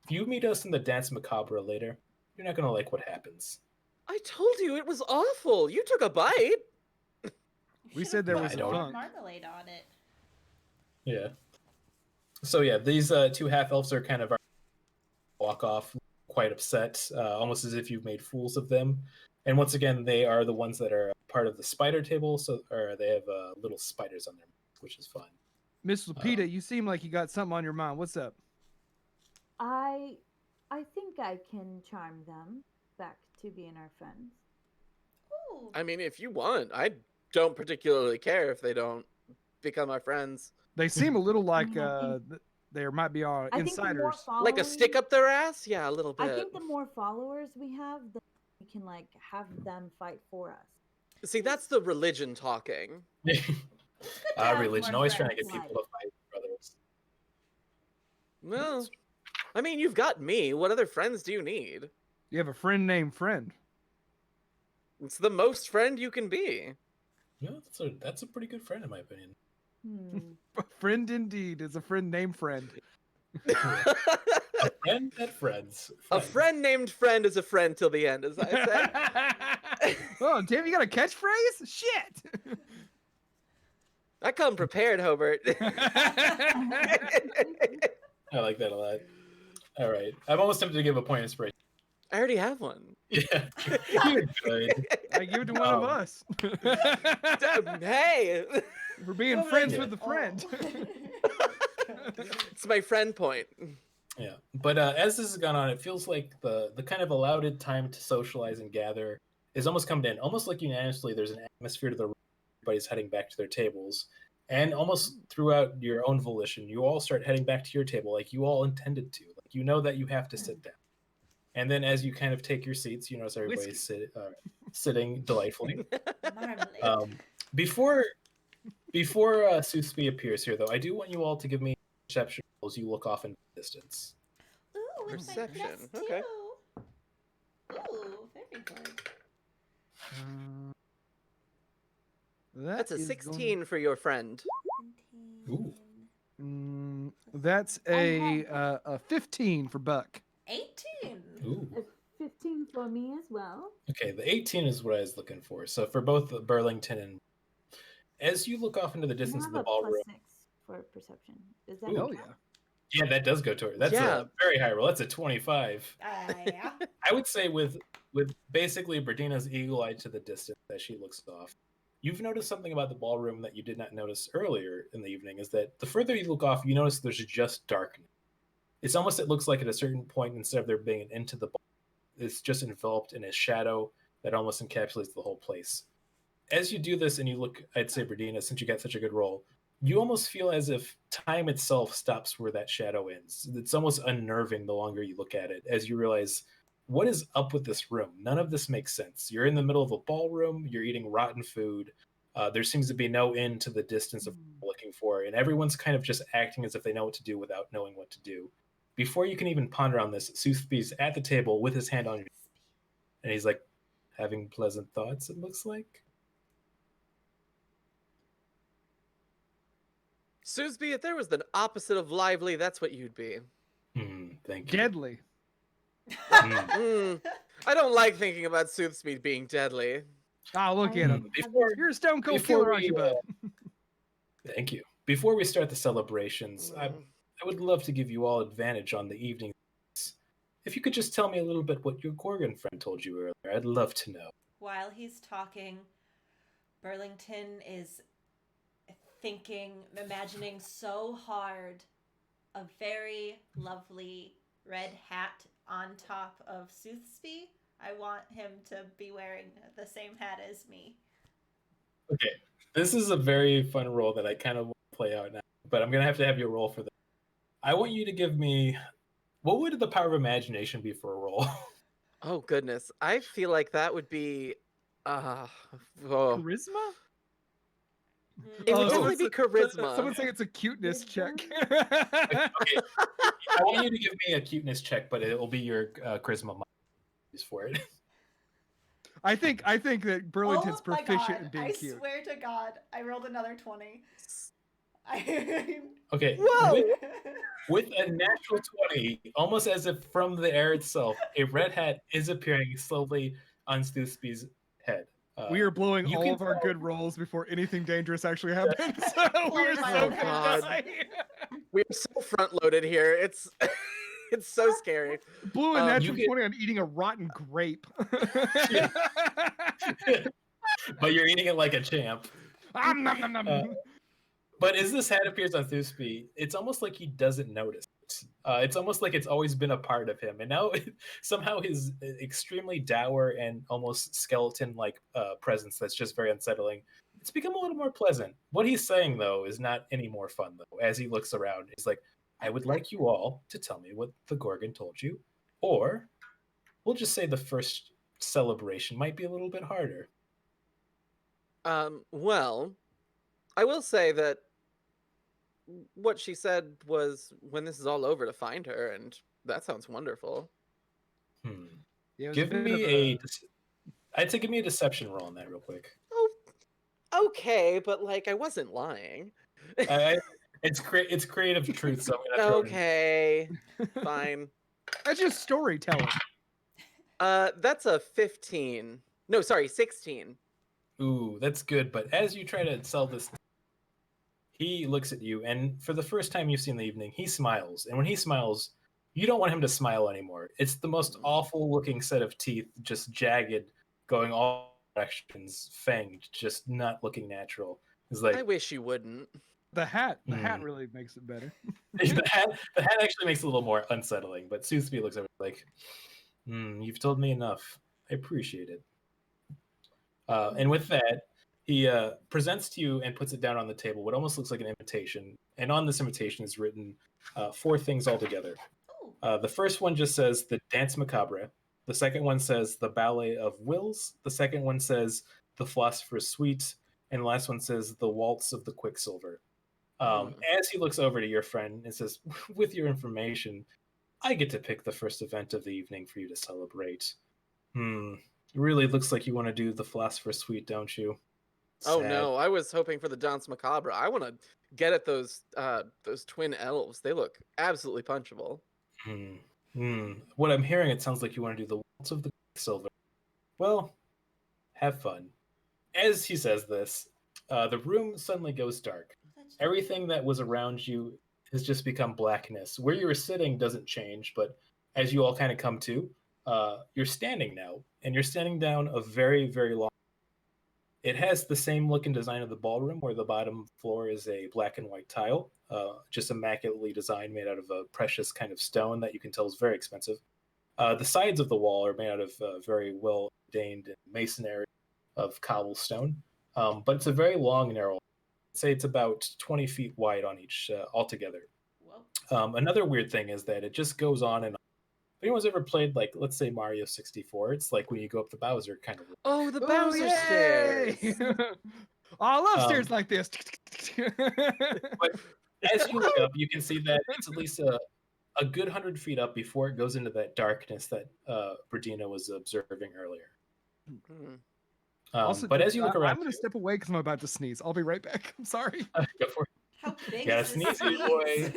If you meet us in the Dance Macabre later, you're not gonna like what happens. I told you it was awful. You took a bite. We said there No, was I a don't. funk. marmalade on it. Yeah. So yeah, these two half elves are kind of walk off quite upset, almost as if you've made fools of them. And once again, they are the ones that are part of the spider table, or they have little spiders on their mouths, which is fun. Miss Lupita, you seem like you got something on your mind. What's up? I think I can charm them back to being our friends. Ooh. I mean, if you want, I don't particularly care if they don't become our friends. They seem a little like mean, I think- there might be I think the more insiders. followers, Like a stick up their ass? Yeah, a little bit. I think the more followers we have, the we can like have them fight for us. See, that's the religion talking. It's good to have Religion, more always trying to friends. get people to fight brothers. Well, I mean, you've got me. What other friends do you need? You have a friend named Friend. It's the most friend you can be. Yeah, that's a pretty good friend in my opinion. Hmm. Friend indeed is a friend named Friend. A friend that friends. A friend named friend is a friend till the end, as I say. Oh, damn, you got a catchphrase? Shit. I come prepared, Hobert. I like that a lot. All right, I'm almost tempted to give a point of inspiration. I already have one. Yeah, you're good. I give it to one of Um, us. Hey, For being Oh, friends yeah. with the friend. it's my friend point. Yeah, but as this has gone on, it feels like the kind of allowed time to socialize and gather is almost come to an end. Almost like unanimously, there's an atmosphere to the room. Everybody's heading back to their tables, And almost throughout your own volition, you all start heading back to your table like you all intended to. Like you know that you have to sit down. And then as you kind of take your seats, you notice everybody's sitting delightfully. Marmalade. Before Suspi appears here, though, I do want you all to give me perception rolls. You look off in the distance. Ooh, with my Perception, plus okay. 2. Ooh, very good. That's a is 16 for your friend. Ooh. That's a 15 for Buck. 18. Ooh. 15 for me as well. Okay, the 18 is what I was looking for. So for both Burlington and as you look off into the I distance have of the a ballroom. +6 for perception. Is that Ooh. Oh okay? yeah. Yeah, that does go toward. That's a very high roll. That's a 25. Yeah. I would say with basically Brandina's eagle eye to the distance as she looks off, you've noticed something about the ballroom that you did not notice earlier in the evening. Is that the further you look off, you notice there's just darkness. It's almost, it looks like at a certain point, instead of there being an end to the ball, it's just enveloped in a shadow that almost encapsulates the whole place. As you do this and you look, I'd say, Brandina, since you got such a good roll, you almost feel as if time itself stops where that shadow ends. It's almost unnerving the longer you look at it, as you realize, what is up with this room? None of this makes sense. You're in the middle of a ballroom, you're eating rotten food, there seems to be no end to the distance of what you're looking for, and everyone's kind of just acting as if they know what to do without knowing what to do. Before you can even ponder on this, Soothby's at the table with his hand on your, and he's like, having pleasant thoughts, it looks like. Soosby, if there was the opposite of lively, that's what you'd be. Thank you. Deadly. I don't like thinking about Soothspeed being deadly. Oh, look at him. Before, You're a stone cold before killer, we, aren't you, bud? Thank you. Before we start the celebrations, I would love to give you all advantage on the evening. If you could just tell me a little bit what your Gorgon friend told you earlier, I'd love to know. While he's talking, Burlington is thinking, imagining so hard a very lovely red hat on top of Soothsby. I want him to be wearing the same hat as me. Okay, this is a very fun role that I kind of want to play out now, but I'm going to have you roll for this. I want you to give me, what would the power of imagination be for a role? Oh, goodness. I feel like that would be... Charisma? It would Oh, definitely be charisma. Someone saying it's a cuteness check. Okay, I want you to give me a cuteness check, but it will be your charisma for it. I think that Burlington's Oh my proficient God, in being I cute. swear to God, I rolled another 20. Okay. Whoa! With a natural 20, almost as if from the air itself, a red hat is appearing slowly on Soothby's head. We are blowing you all can of our tell- good rolls before anything dangerous actually happens. We are my so God. gonna die. We're so front-loaded here. It's it's so scary. Blew a You natural get- 20 on eating a rotten grape. But you're eating it like a champ. Nom, nom, nom. But as this hat appears on Soothby, it's almost like he doesn't notice. It's almost like it's always been a part of him. And now somehow his extremely dour and almost skeleton-like presence that's just very unsettling, it's become a little more pleasant. What he's saying, though, is not any more fun, though. As he looks around, he's like, I would like you all to tell me what the Gorgon told you. Or we'll just say the first celebration might be a little bit harder. Well, I will say that what she said was when this is all over to find her, and that sounds wonderful. Yeah, it was Give bit me of I'd say give me a deception roll on that real quick. Oh, okay, but like I wasn't lying. It's creative truth, so I'm gonna throw it in. Okay, fine. That's just storytelling. That's a 15. No, sorry, 16. Ooh, that's good. But as you try to sell this, he looks at you, and for the first time you've seen the evening, he smiles. And when he smiles, you don't want him to smile anymore. It's the most awful looking set of teeth, just jagged, going all directions, fanged, just not looking natural. It's like I wish you wouldn't. The hat really makes it better. the hat actually makes it a little more unsettling. But Soothby looks over like, you've told me enough. I appreciate it. And with that, He presents to you and puts it down on the table, what almost looks like an invitation. And on this invitation is written 4 things altogether. Ooh. The first one just says the Dance Macabre. The second one says the Ballet of Wills. The second one says the Philosopher's Suite. And the last one says the Waltz of the Quicksilver. As he looks over to your friend and says, with your information, I get to pick the first event of the evening for you to celebrate. It really looks like you want to do the Philosopher's Suite, don't you? Oh Sad. no, I was hoping for the Dance Macabre. I want to get at those twin elves. They look absolutely punchable. What I'm hearing, it sounds like you want to do the Waltz of the Quicksilver. Well, have fun. As he says this, the room suddenly goes dark. Everything that was around you has just become blackness. Where you were sitting doesn't change, but as you all kind of come to, you're standing now, and you're standing down a very, very long. It has the same look and design of the ballroom, where the bottom floor is a black and white tile, just immaculately designed, made out of a precious kind of stone that you can tell is very expensive. The sides of the wall are made out of very well ordained masonry of cobblestone, but it's a very long, narrow. I'd say it's about 20 feet wide on each altogether. Whoa. Another weird thing is that it just goes on and on. If anyone's ever played, like, let's say Mario 64, it's like when you go up the Bowser kind of. Oh, the Ooh, Bowser yay! stairs. Oh, I love stairs like this. But as you look up, you can see that it's at least a good 100 feet up before it goes into that darkness that Brandina was observing earlier. Also, But as you look I'm around, going to step away because I'm about to sneeze. I'll be right back. I'm sorry. go for it. How big Yeah, is this sneeze, boy.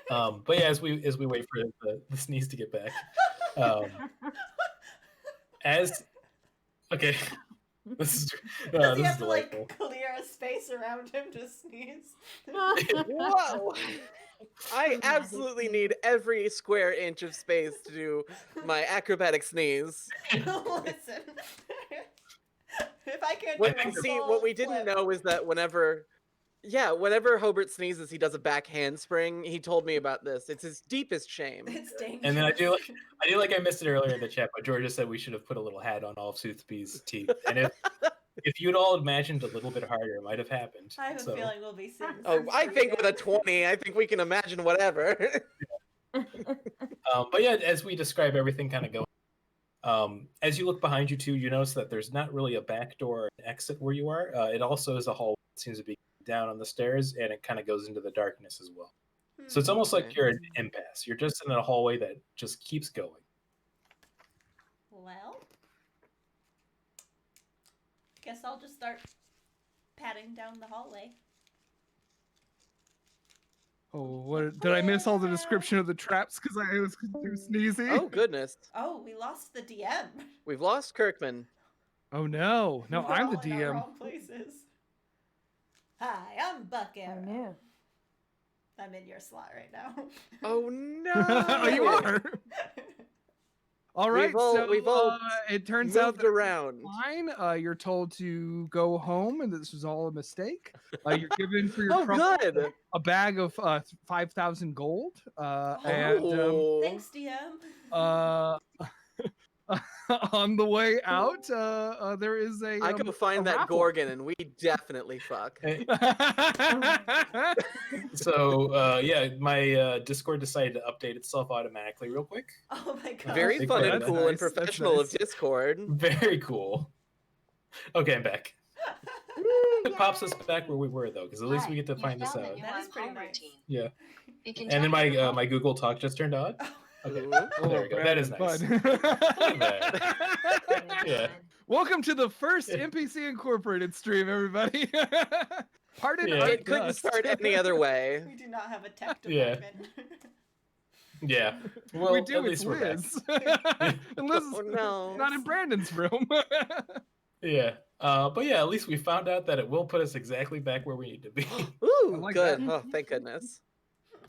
But yeah, as we wait for the sneeze to get back, okay, this is Does he this is have to delightful. like clear a space around him to sneeze? Whoa! I absolutely need every square inch of space to do my acrobatic sneeze. Listen, if I can't What, do a see, full what we didn't flip- know is that whenever Hobert sneezes, he does a back handspring. He told me about this. It's his deepest shame. It's dangerous. And then I do like I missed it earlier in the chat, but Georgia said we should have put a little hat on all of Soothby's teeth. And if you'd all imagined a little bit harder, it might have happened. I have a So, feeling we'll be seeing. Oh, some I think with a freak out. 20, I think we can imagine whatever. but yeah, as we describe everything kind of going, as you look behind you too, you notice that there's not really a back door or an exit where you are. It also is a hallway that seems to be down on the stairs, and it kind of goes into the darkness as well. So it's almost like Okay. you're in an impasse. You're just in a hallway that just keeps going. Well, guess I'll just start padding down the hallway. Oh, what did I miss all the description of the traps because I was too sneezy? Oh, goodness. Oh, we lost the DM. We've lost Kirkman. Oh no, no, We're I'm the all in our DM. wrong places. Hi, I'm Buck I Arrow. knew. I'm in your slot right now. Oh, no. Oh, you are. All right, We've all it turns moved out that around. fine. You're told to go home, and this was all a mistake. You're given for your Oh, trouble good. a bag of 5,000 gold, and Oh. Thanks, DM. on the way out, there is a. I go a find that raffle. Gorgon and we definitely fuck. So yeah, my Discord decided to update itself automatically real quick. Oh my god. Very Big fun fan. and That's cool and nice, that's professional nice. of Discord. Very cool. Okay, I'm back. It pops us back where we were though, because at least we get to find this out. That is pretty nice. Yeah. And then my Google Talk just turned on. Okay. Ooh. There we go. That is nice. Yeah. Welcome to the first NPC Incorporated stream, everybody. Pardon Yeah. our It couldn't dust. start any other way. We do not have a tech Yeah. department. Yeah. Well, we do. at It's least we're back. Liz. And Liz is Oh, no. not in Brandon's room. Yeah. But yeah, at least we found out that it will put us exactly back where we need to be. Ooh, like good. that. Oh, thank goodness.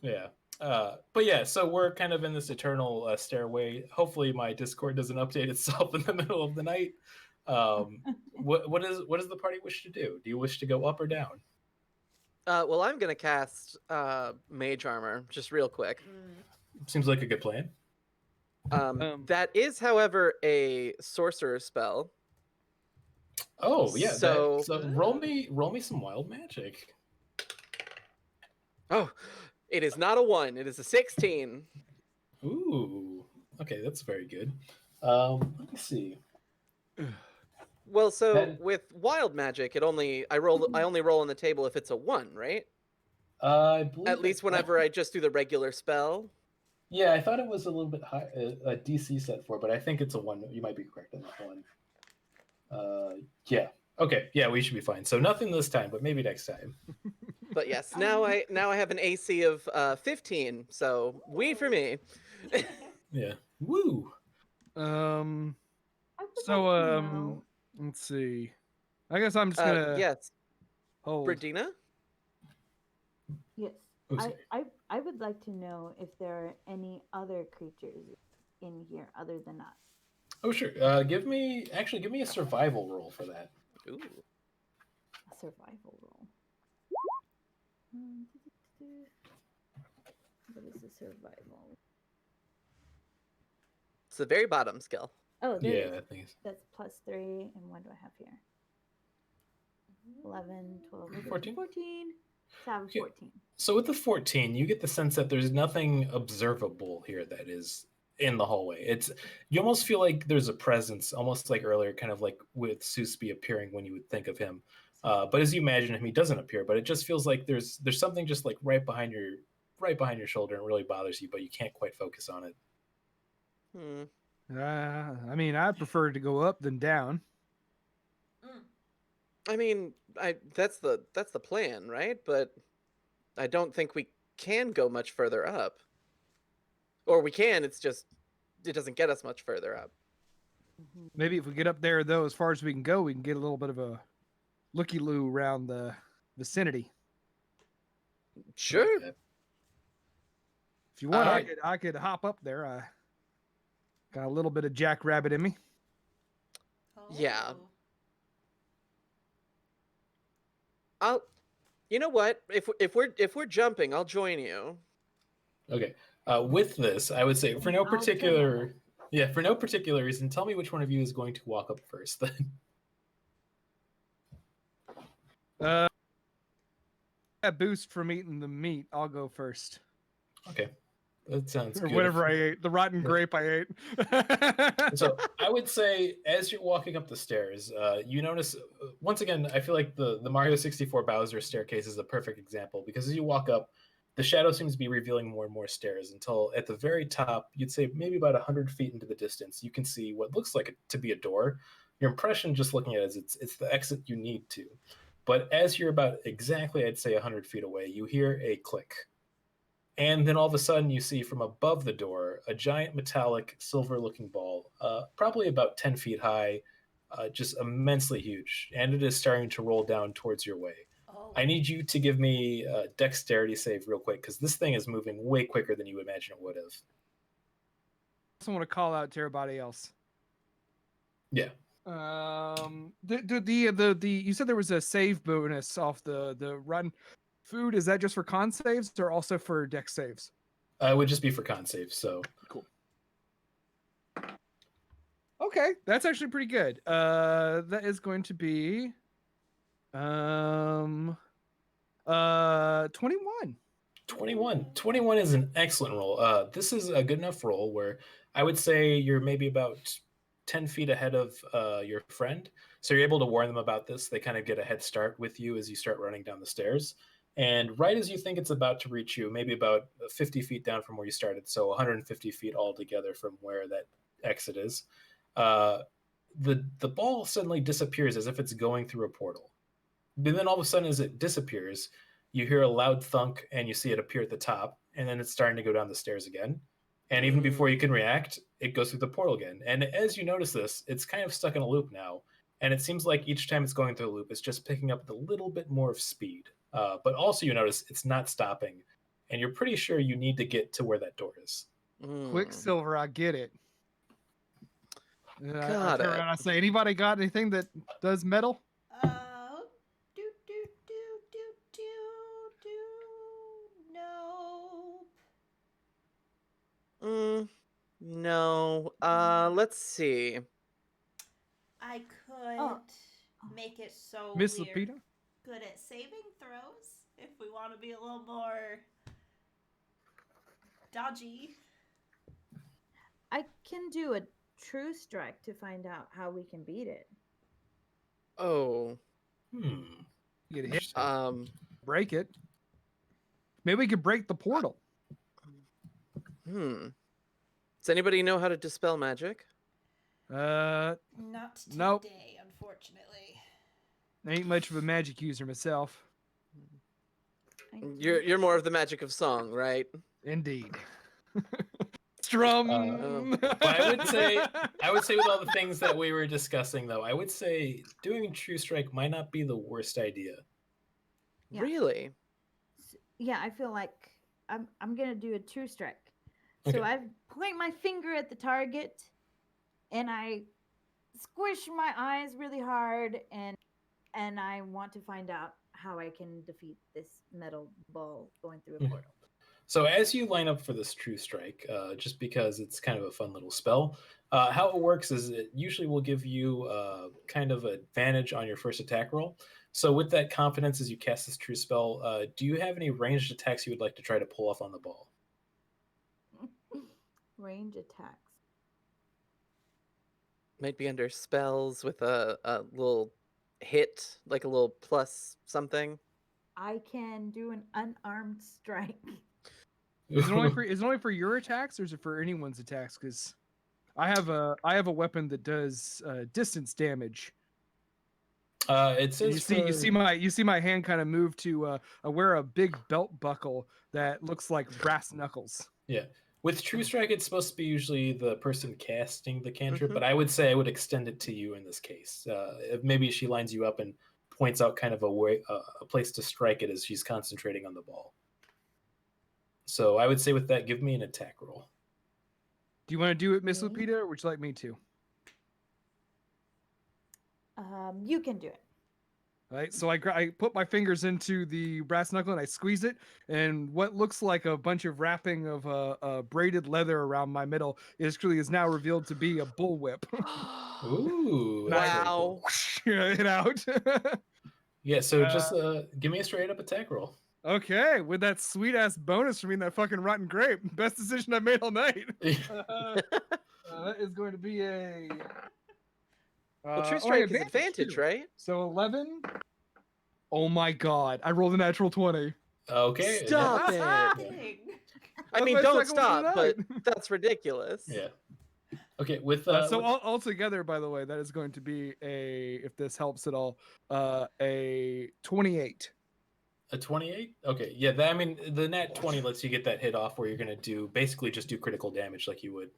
Yeah. But yeah, so we're kind of in this eternal stairway. Hopefully, my Discord doesn't update itself in the middle of the night. What does the party wish to do? Do you wish to go up or down? Well, I'm gonna cast Mage Armor just real quick. Seems like a good plan. That is, however, a sorcerer spell. Oh yeah. So- So roll me some wild magic. Oh, it is not a 1. It is a 16. Ooh. Okay, that's very good. Let me see. Well, so That- with wild magic, I only roll on the table if it's a 1, right? I believe At least whenever I just do the regular spell. Yeah, I thought it was a little bit high, a DC set for, but I think it's a 1. You might be correct on that one. Yeah. Okay. Yeah, we should be fine. So nothing this time, but maybe next time. But yes, now I have an AC of 15, so wee for me. Yeah. Woo. I would So like to know- let's see. I guess I'm just gonna Yes, hold. Brandina? Yes. Oh, sorry. I would like to know if there are any other creatures in here other than us. Oh, sure. Give me a survival roll for that. Ooh. A survival roll. What is the survival? It's the very bottom skill. Oh, there it Yeah, I is. think it's That's +3. And what do I have here? 11, 12, 14? 14. So I have Okay. 14. So with the 14, you get the sense that there's nothing observable here that is in the hallway. You almost feel like there's a presence, almost like earlier, kind of like with Susby appearing when you would think of him. But as you imagine him, he doesn't appear. But it just feels like there's something just like right behind your shoulder, and it really bothers you, but you can't quite focus on it. I mean, I prefer to go up than down. I mean, that's the plan, right? But I don't think we can go much further up. Or we can, it's just it doesn't get us much further up. Maybe if we get up there, though, as far as we can go, we can get a little bit of a looky-loo around the vicinity. Sure. Like that. If you want, Alright. I could hop up there. I got a little bit of jackrabbit in me. Yeah. Oh. You know what? If we're jumping, I'll join you. Okay. With this, I would say for no I'll turn particular reason, tell me which one of you is going to walk up first. Then. That boost from eating the meat. I'll go first. Okay, that sounds Or good. whatever I ate, the rotten grape I ate. So I would say, as you're walking up the stairs, you notice once again. I feel like the Mario 64 Bowser staircase is a perfect example because as you walk up, the shadow seems to be revealing more and more stairs until at the very top, you'd say maybe about 100 feet into the distance, you can see what looks like to be a door. Your impression, just looking at it, is it's the exit you need to. But as you're about exactly, I'd say 100 feet away, you hear a click. And then all of a sudden, you see from above the door a giant metallic silver-looking ball, probably about 10 feet high, just immensely huge. And it is starting to roll down towards your way. Oh. I need you to give me a dexterity save real quick, because this thing is moving way quicker than you imagine it would have. I also want to call out to everybody else. Yeah. The you said there was a save bonus off the run food. Is that just for con saves or also for dex saves? It would just be for con saves, so. Cool. Okay, that's actually pretty good. That is going to be 21. 21 is an excellent roll. This is a good enough roll where I would say you're maybe about 10 feet ahead of your friend. So you're able to warn them about this. They kind of get a head start with you as you start running down the stairs. And right as you think it's about to reach you, maybe about 50 feet down from where you started, so 150 feet altogether from where that exit is, the ball suddenly disappears as if it's going through a portal. But then all of a sudden, as it disappears, you hear a loud thunk and you see it appear at the top, and then it's starting to go down the stairs again. And even before you can react, it goes through the portal again. And as you notice this, it's kind of stuck in a loop now. And it seems like each time it's going through a loop, it's just picking up a little bit more of speed. But also you notice it's not stopping. And you're pretty sure you need to get to where that door is. Quicksilver, I get it. I Got turn it. around, I say, anybody got anything that does metal? Do no. No. Let's see. I could. Oh. make it so Miss we're Lupita? good at saving throws if we want to be a little more dodgy. I can do a true strike to find out how we can beat it. Oh. Hmm. You get hit, Interesting. break it. Maybe we could break the portal. Does anybody know how to dispel magic? Not Nope. today, unfortunately. I ain't much of a magic user myself. You're more of the magic of song, right? Indeed. Strum. But I would say with all the things that we were discussing, though, I would say doing a true strike might not be the worst idea. Yeah. Really? Yeah, I feel like I'm gonna do a true strike. Okay. So I point my finger at the target, and I squish my eyes really hard, and I want to find out how I can defeat this metal ball going through a Okay. portal. So as you line up for this true strike, just because it's kind of a fun little spell, how it works is it usually will give you kind of advantage on your first attack roll. So with that confidence as you cast this true spell, do you have any ranged attacks you would like to try to pull off on the ball? Range attacks. Might be under spells with a little hit, like a little plus something. I can do an unarmed strike. Is it only for your attacks, or is it for anyone's attacks? Because I have a weapon that does distance damage. It says You see my hand kind of move to I wear a big belt buckle that looks like brass knuckles. Yeah. With True Strike, it's supposed to be usually the person casting the cantrip, Mhm. but I would say I would extend it to you in this case. If maybe she lines you up and points out kind of a place to strike it as she's concentrating on the ball. So I would say with that, give me an attack roll. Do you want to do it, Miss Okay. Lupita, or would you like me to? You can do it. All right, so I put my fingers into the brass knuckle and I squeeze it, and what looks like a bunch of wrapping of braided leather around my middle is now revealed to be a bullwhip. Ooh. that's very Wow. cool. It out. Yeah, so just give me a straight up attack roll. Okay, with that sweet ass bonus from eating that fucking rotten grape, best decision I made all night. That is going to be a. Well, True oh, Strike is advantage, advantage, too. right? So 11. Oh my god! I rolled a natural 20. Okay. Stop yeah. it. Dang. I That's mean, my don't second one of stop, the but that's ridiculous. Yeah. Okay, with So with- all together, by the way, that is going to be if this helps at all, a 28. a 28? Okay, yeah, I mean, the nat 20 lets you get that hit off where you're going to basically just do critical damage like you would.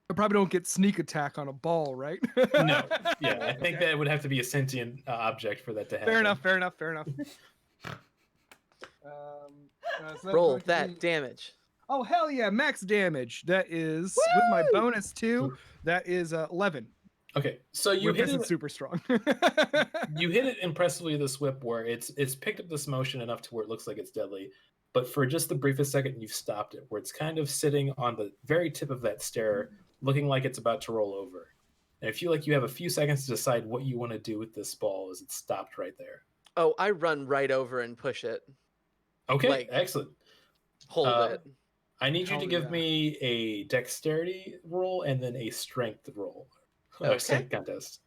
I probably don't get sneak attack on a ball, right? No, yeah, I think Okay. that would have to be a sentient object for that to happen. Fair enough. So that's Roll going to that be- damage. Oh hell yeah, max damage. That is with my bonus 2. That is 11. Okay, so you Whip hit isn't it. super strong. You hit it impressively. This whip, where it's picked up this motion enough to where it looks like it's deadly, but for just the briefest second, you've stopped it, where it's kind of sitting on the very tip of that stair, looking like it's about to roll over. And I feel like you have a few seconds to decide what you want to do with this ball as it's stopped right there. Oh, I run right over and push it. Okay, Like- excellent. Hold it. I need you to Hell give yeah. me a dexterity roll and then a strength roll. Okay. Strength contest.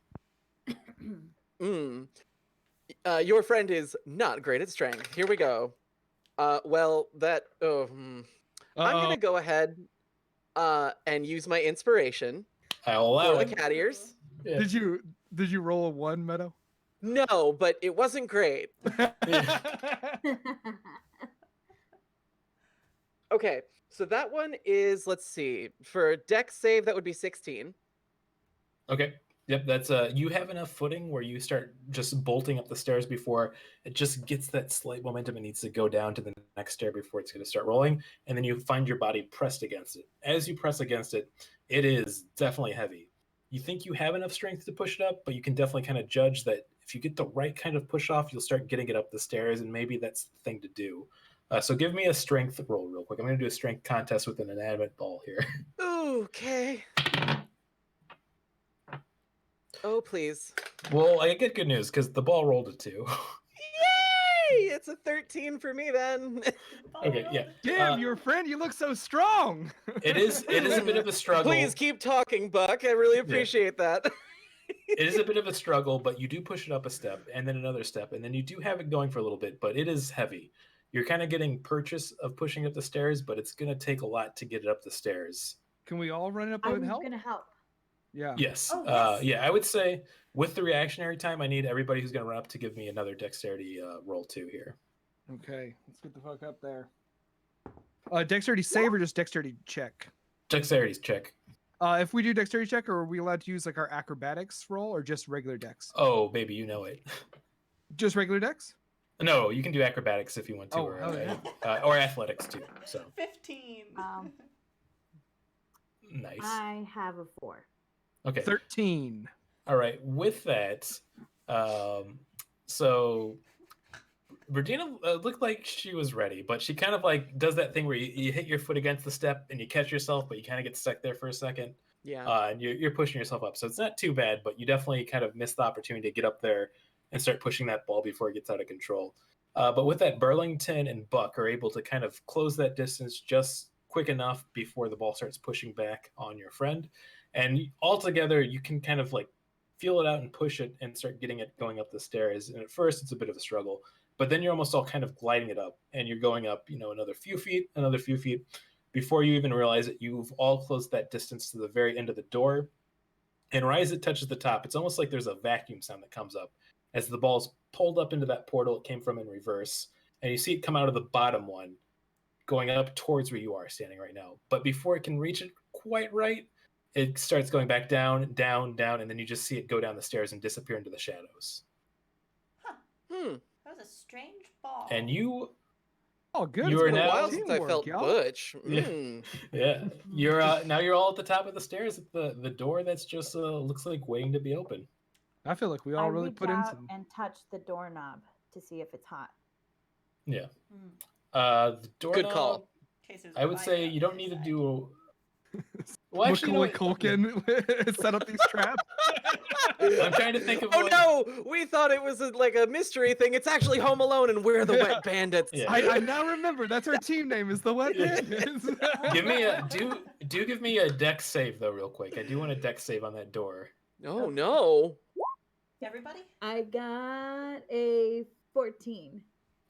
Your friend is not great at strength. Here we go. I'm gonna go ahead and use my inspiration I'll allow for the it. cat ears. Yeah. Did you roll a 1, Meadow? No, but it wasn't great. Okay, so that one is, let's see, for a dex save that would be 16. Okay. Yep, that's you have enough footing where you start just bolting up the stairs before it just gets that slight momentum. It needs to go down to the next stair before it's going to start rolling, and then you find your body pressed against it. As you press against it, it is definitely heavy. You think you have enough strength to push it up, but you can definitely kind of judge that if you get the right kind of push off, you'll start getting it up the stairs, and maybe that's the thing to do. So give me a strength roll real quick. I'm going to do a strength contest with an inanimate ball here. Okay. Oh, please. Well, I get good news because the ball rolled a 2. Yay! It's a 13 for me then. Okay, yeah. Damn, your friend, you look so strong. It is a bit of a struggle. Please keep talking, Buck. I really appreciate that. It is a bit of a struggle, but you do push it up a step and then another step, and then you do have it going for a little bit, but it is heavy. You're kind of getting purchase of pushing up the stairs, but it's going to take a lot to get it up the stairs. Can we all run up I'm and help? gonna help. Yeah. Yes. Oh, yes. Yeah, I would say with the reactionary time, I need everybody who's going to run up to give me another dexterity roll too here. Okay, let's get the fuck up there. Dexterity save or just dexterity check? Dexterity's check. If we do dexterity check, are we allowed to use like our acrobatics roll or just regular dex? Oh, baby, you know it. Just regular dex? No, you can do acrobatics if you want to, Oh, hell yeah. or athletics too. So 15. nice. I have a 4. Okay. 13. All right. With that, so Brandina looked like she was ready, but she kind of like does that thing where you hit your foot against the step and you catch yourself, but you kind of get stuck there for a second. Yeah. And you're pushing yourself up. So it's not too bad, but you definitely kind of miss the opportunity to get up there and start pushing that ball before it gets out of control. But with that, Burlington and Buck are able to kind of close that distance just quick enough before the ball starts pushing back on your friend. And all together, you can kind of like feel it out and push it and start getting it going up the stairs. And at first, it's a bit of a struggle, but then you're almost all kind of gliding it up and you're going up, another few feet. Before you even realize it, you've all closed that distance to the very end of the door. And right as it touches the top, it's almost like there's a vacuum sound that comes up as the ball's pulled up into that portal it came from in reverse. And you see it come out of the bottom one, going up towards where you are standing right now. But before it can reach it quite right, it starts going back down, down, down, and then you just see it go down the stairs and disappear into the shadows. That was a strange ball. And you... Oh, good. You It's are been a now- while Wild since I teamwork, felt y'all. butch. Yeah, you're now you're all at the top of the stairs at the door that's just looks like waiting to be open. I feel like we all I really reach put in out some. and touch the doorknob to see if it's hot. Yeah. Mm. The door. Good call. In case there's I would say fire you don't need to inside. do. Well, actually, Macaulay Culkin set up these traps. I'm trying to think of. Oh what... no! We thought it was like a mystery thing. It's actually Home Alone, and we're the Wet Bandits. Yeah. I now remember that's our team name is the Wet Yeah. Bandits. Give me a do give me a dex save though, real quick. I do want a dex save on that door. Oh no! Everybody? I got a 14.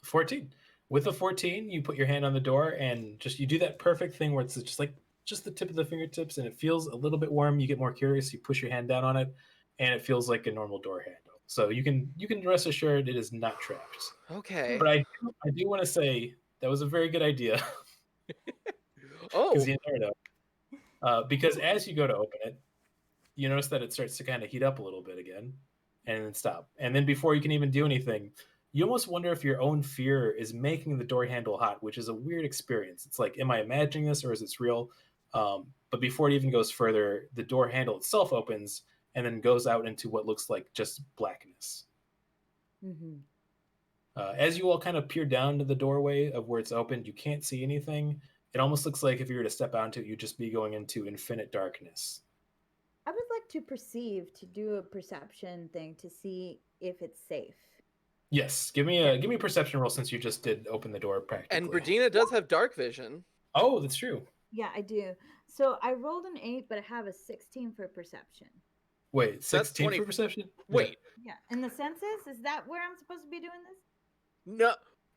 14. With a 14, you put your hand on the door and you do that perfect thing where it's just the tip of the fingertips and it feels a little bit warm. You get more curious. You push your hand down on it, and it feels like a normal door handle. So you can rest assured it is not trapped. Okay. But I do want to say that was a very good idea. Oh. Because you never know. Because as you go to open it, you notice that it starts to kind of heat up a little bit again, and then stop. And then before you can even do anything, you almost wonder if your own fear is making the door handle hot, which is a weird experience. It's like, am I imagining this or is this real? But before it even goes further, the door handle itself opens and then goes out into what looks like just blackness. Mm-hmm. As you all kind of peer down to the doorway of where it's opened, you can't see anything. It almost looks like if you were to step out into it, you'd just be going into infinite darkness. I would like to perceive, to do a perception thing to see if it's safe. Yes, give me a perception roll since you just did open the door practically. And Brandina does have dark vision. Oh, that's true. Yeah, I do. So I rolled an 8, but I have a 16 for perception. Wait, 16 20 for perception? Wait. Yeah. In the census, is that where I'm supposed to be doing this? No.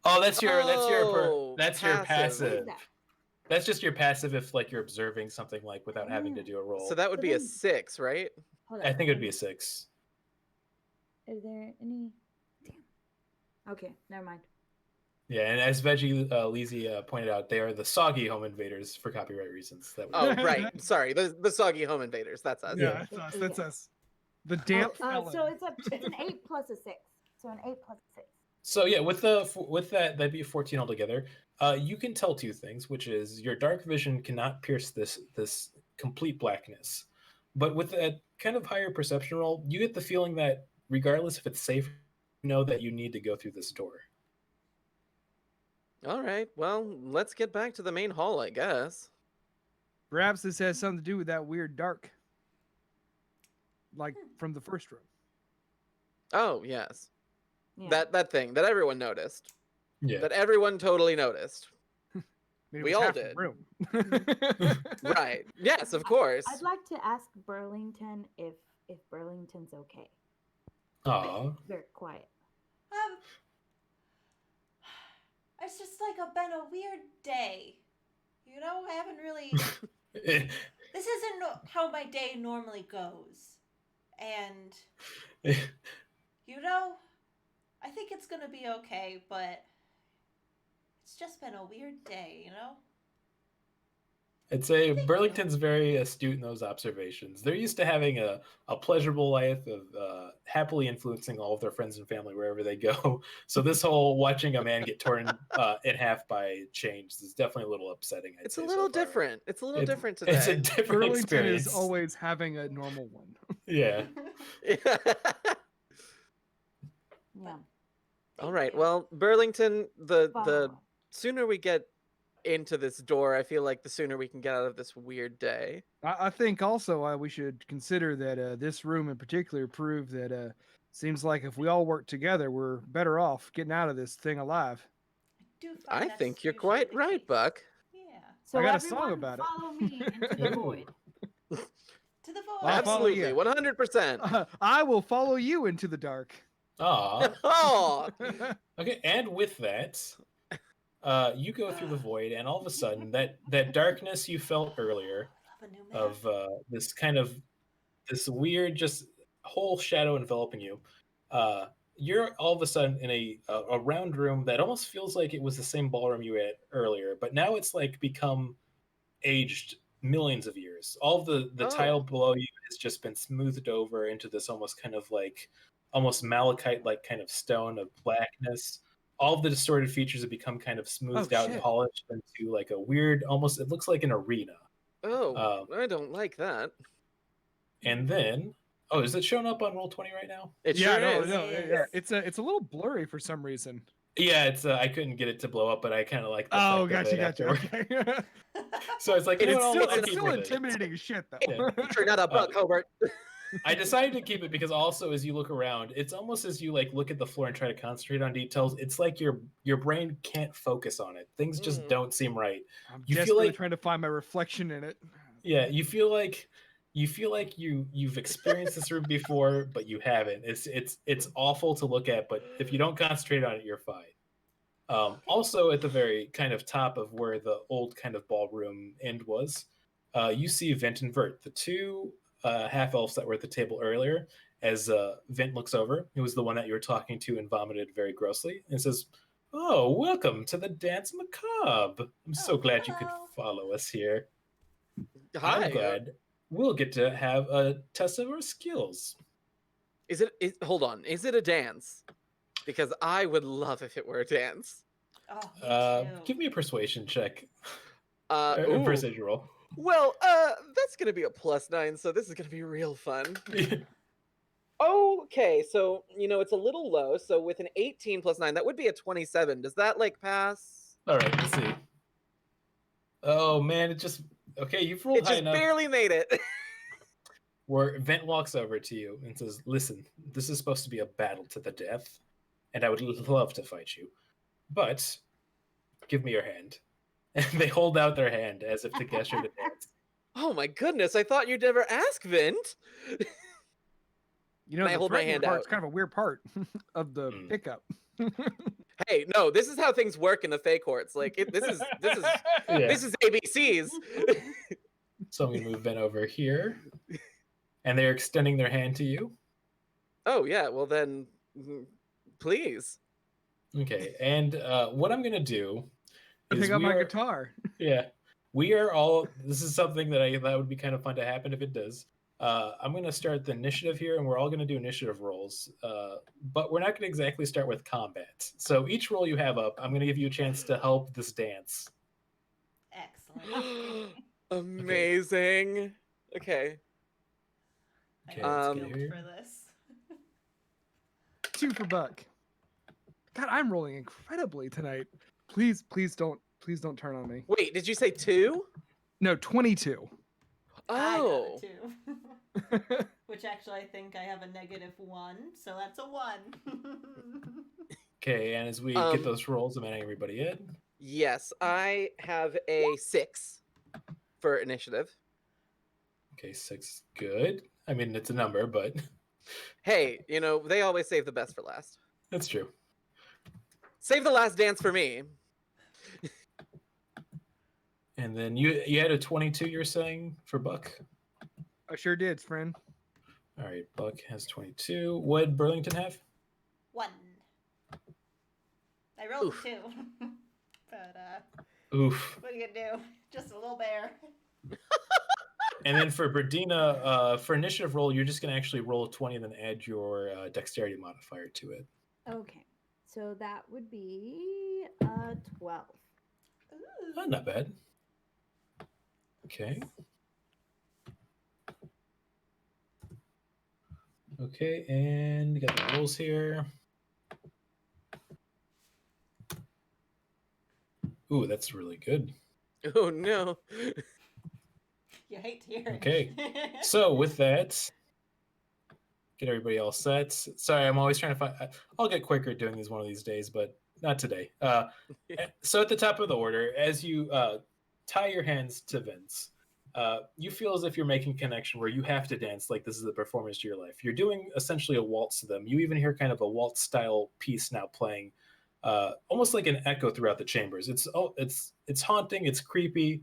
Oh, that's your Oh, your passive. What passive. is that? That's just your passive if like you're observing something like without having to do a roll. So that would So be a then- 6, right? Hold I on. think it would be a 6. Is there any? Damn. Okay, never mind. Yeah, and as Veggie Leezy pointed out, they are the soggy home invaders for copyright reasons. That Oh, right. Sorry. The soggy home invaders. That's us. Yeah, that's us. That's us. The damp felon. So it's an 8 plus a 6. So an 8 plus a 6. So yeah, with that'd be 14 altogether. You can tell two things, which is your dark vision cannot pierce this complete blackness, but with that kind of higher perception roll, you get the feeling that regardless if it's safe, you know that you need to go through this door. All right. Well, let's get back to the main hall, I guess. Perhaps this has something to do with that weird dark. like from the first room. Oh, yes. Yeah. That thing that everyone noticed. Yeah. That everyone totally noticed. I mean, it We was all half the did. room. Right. Yes, of course. I'd like to ask Burlington if Burlington's okay. Aw. Very quiet. It's just like been a weird day. You know, I haven't really. This isn't how my day normally goes. And, you know, I think it's gonna be okay, but it's just been a weird day, you know? I'd say Thank Burlington's very astute in those observations. They're used to having a pleasurable life of happily influencing all of their friends and family wherever they go. So this whole watching a man get torn in half by chains is definitely a little upsetting. I'd It's a say little so far. different. It's a little It's- different It's a today. different Burlington experience. is always having a normal one. Yeah. Yeah. All right. Well, Burlington, the Follow. sooner we get into this door, I feel like the sooner we can get out of this weird day. I think also we should consider that this room in particular proved that seems like if we all work together, we're better off getting out of this thing alive. do find I that's think you're usually quite the right, case. Buck. Yeah. So I got a everyone song about it. follow me into the Ooh. void. To the void. I'll follow Absolutely, you. 100%. I will follow you into the dark. Aw. Oh, Okay, and with that, you go through the void, and all of a sudden, that darkness you felt earlier Love a new map. of this weird, just whole shadow enveloping you. You're all of a sudden in a round room that almost feels like it was the same ballroom you were at earlier, but now it's like become aged millions of years. All of the Oh. tile below you has just been smoothed over into this almost kind of like almost malachite like kind of stone of blackness. All of the distorted features have become kind of smoothed out and shit. polished into like a weird, almost it looks like an arena. oh, I don't like that. And then, oh, is it showing up on Roll20 right now? It Yeah, sure no, is. no, yeah. It's a little blurry for some reason. Yeah, it's I couldn't get it to blow up, but I kind of like. The Oh, effect of gotcha. it afterward. Okay. So it's like, It you is know what, still- I'll It's keep still with it. intimidating as shit, though. Yeah. You're not a Buck, Hobert. I decided to keep it because also as you look around, it's almost as you like look at the floor and try to concentrate on details. It's like your brain can't focus on it. Things just don't seem right. I'm You feel desperately like- trying to find my reflection in it. Yeah, you feel like you've experienced this room before, but you haven't. It's awful to look at, but if you don't concentrate on it, you're fine. Also, at the very kind of top of where the old kind of ballroom end was, you see Vent and Vert, the two half elves that were at the table earlier. As Vent looks over, it was the one that you were talking to and vomited very grossly, and says, "Oh, welcome to the Dance Macabre. I'm so glad you could hello. follow us here. Hi. I'm glad we'll get to have a test of our skills." Hold on. Is it a dance? Because I would love if it were a dance. Oh, me too. Give me a persuasion check. Ooh. A persuasion roll. Well, that's gonna be a +9, so this is gonna be real fun. Okay, so it's a little low. So with an 18 +9, that would be a 27. Does that like pass? All right, let's see. Oh man, okay. You've rolled It high just enough. barely made it. Where Vent walks over to you and says, "Listen, this is supposed to be a battle to the death, and I would love to fight you, but give me your hand." And they hold out their hand as if to gesture to dance. Oh my goodness! I thought you'd never ask, Vint. You know, I the hold my threatening hand part's out. kind of a weird part of the Mm. pickup. Hey, no, this is how things work in the Fey courts. Like this is Yeah. this is ABCs. So I'm gonna move Vent over here, and they're extending their hand to you. Oh yeah, well then, please. Okay, and what I'm gonna do is Pick up my we are- guitar. Yeah, we are all. This is something that I thought would be kind of fun to happen if it does. I'm going to start the initiative here, and we're all going to do initiative rolls. But we're not going to exactly start with combat. So each roll you have up, I'm going to give you a chance to help this dance. Excellent. Amazing. Okay. Okay, I'm let's skilled get here. for this. 2 for Buck. God, I'm rolling incredibly tonight. Please don't turn on me. Wait, did you say 2? No, 22. I got Oh. it too. Which actually I think I have a -1, so that's a 1. Okay, and as we get those rolls, I'm adding everybody in. Yes, I have a 6 for initiative. Okay, 6, good. I mean, it's a number, but Hey, they always save the best for last. that's true. Save the last dance for me. And then you had a 22, you're saying, for Buck? I sure did, friend. All right, Buck has 22. What did Burlington have? 1. I rolled Oof. a 2. But, Oof. what are you gonna do? Just a little bear. And then for Brandina, for initiative roll, you're just going to actually roll a 20 and then add your dexterity modifier to it. Okay. So that would be 12. Ooh. Oh, not bad. Okay. Okay, and we got the rolls here. Ooh, that's really good. Oh no. You hate to hear it. Okay. So with that, get everybody all set. Sorry, I'm always trying to find. I'll get quicker at doing these one of these days, but not today. So at the top of the order, as you tie your hands to Vince, you feel as if you're making a connection where you have to dance like this is the performance to your life. You're doing essentially a waltz to them. You even hear kind of a waltz style piece now playing, almost like an echo throughout the chambers. It's haunting. It's creepy.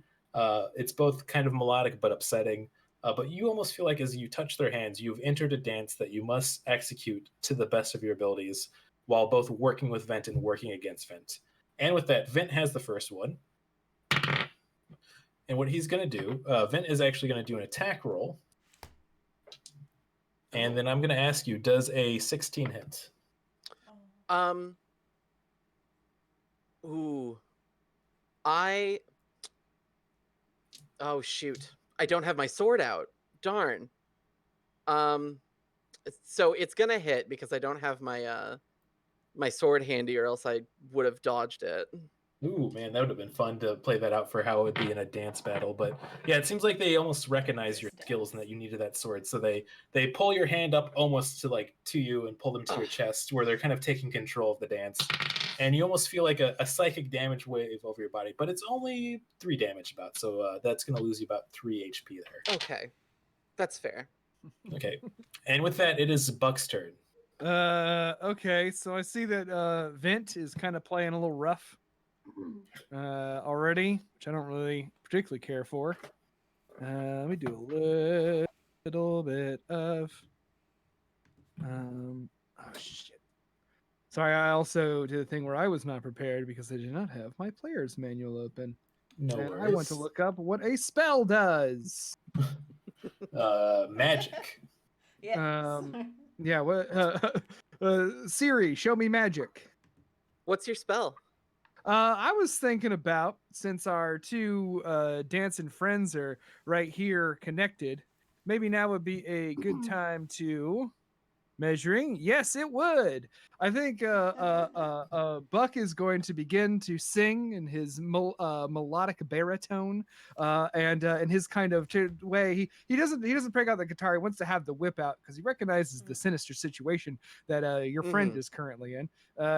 It's both kind of melodic but upsetting. But you almost feel like as you touch their hands, you've entered a dance that you must execute to the best of your abilities while both working with Vent and working against Vent. And with that, Vent has the first one. And what he's going to do, Vent is actually going to do an attack roll. And then I'm going to ask you, does a 16 hit? Ooh. Oh, shoot. I don't have my sword out. Darn. So it's going to hit because I don't have my my sword handy, or else I would have dodged it. Ooh, man, that would have been fun to play that out for how it would be in a dance battle. But yeah, it seems like they almost recognize your skills and that you needed that sword. So they pull your hand up almost to you and pull them to your chest, where they're kind of taking control of the dance. And you almost feel like a psychic damage wave over your body, but it's only 3 damage about. So that's going to lose you about 3 HP there. Okay. That's fair. Okay. And with that, it is Buck's turn. Okay, so I see that Vent is kind of playing a little rough already, which I don't really particularly care for. Let me do a little bit of oh shit. Sorry, I also did a thing where I was not prepared because I did not have my player's manual open. No and worries. I went to look up what a spell does. Magic. Yes. Yeah, what Siri, show me magic. What's your spell? I was thinking about, since our 2 dancing friends are right here connected, maybe now would be a good time to measuring. Yes, it would. I think Buck is going to begin to sing in his melodic baritone, and in his kind of way. He doesn't break out the guitar. He wants to have the whip out because he recognizes the sinister situation that your friend is currently in.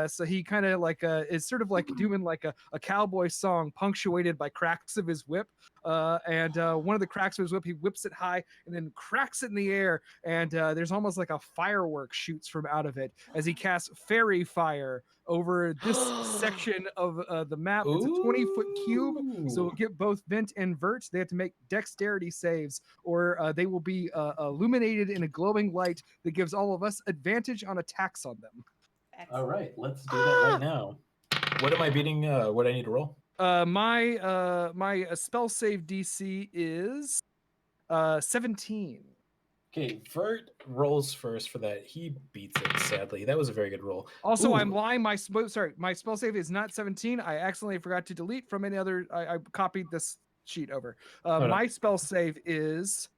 So he kind of like is sort of like doing like a cowboy song punctuated by cracks of his whip. And one of the cracks of his whip, he whips it high and then cracks it in the air, and there's almost like a firework shoots from out of it as he casts fairy fire over this section of the map. It's a 20-foot cube, so we'll get both Vent and Vert. They have to make dexterity saves, or they will be illuminated in a glowing light that gives all of us advantage on attacks on them. Excellent. All right, let's do that right now. What am I beating? What do I need to roll? My spell save DC is 17. Okay, Vert rolls first for that. He beats it, sadly. That was a very good roll. Also, Ooh. I'm lying. My spell save is not 17. I accidentally forgot to delete from any other. I copied this sheet over. My spell save is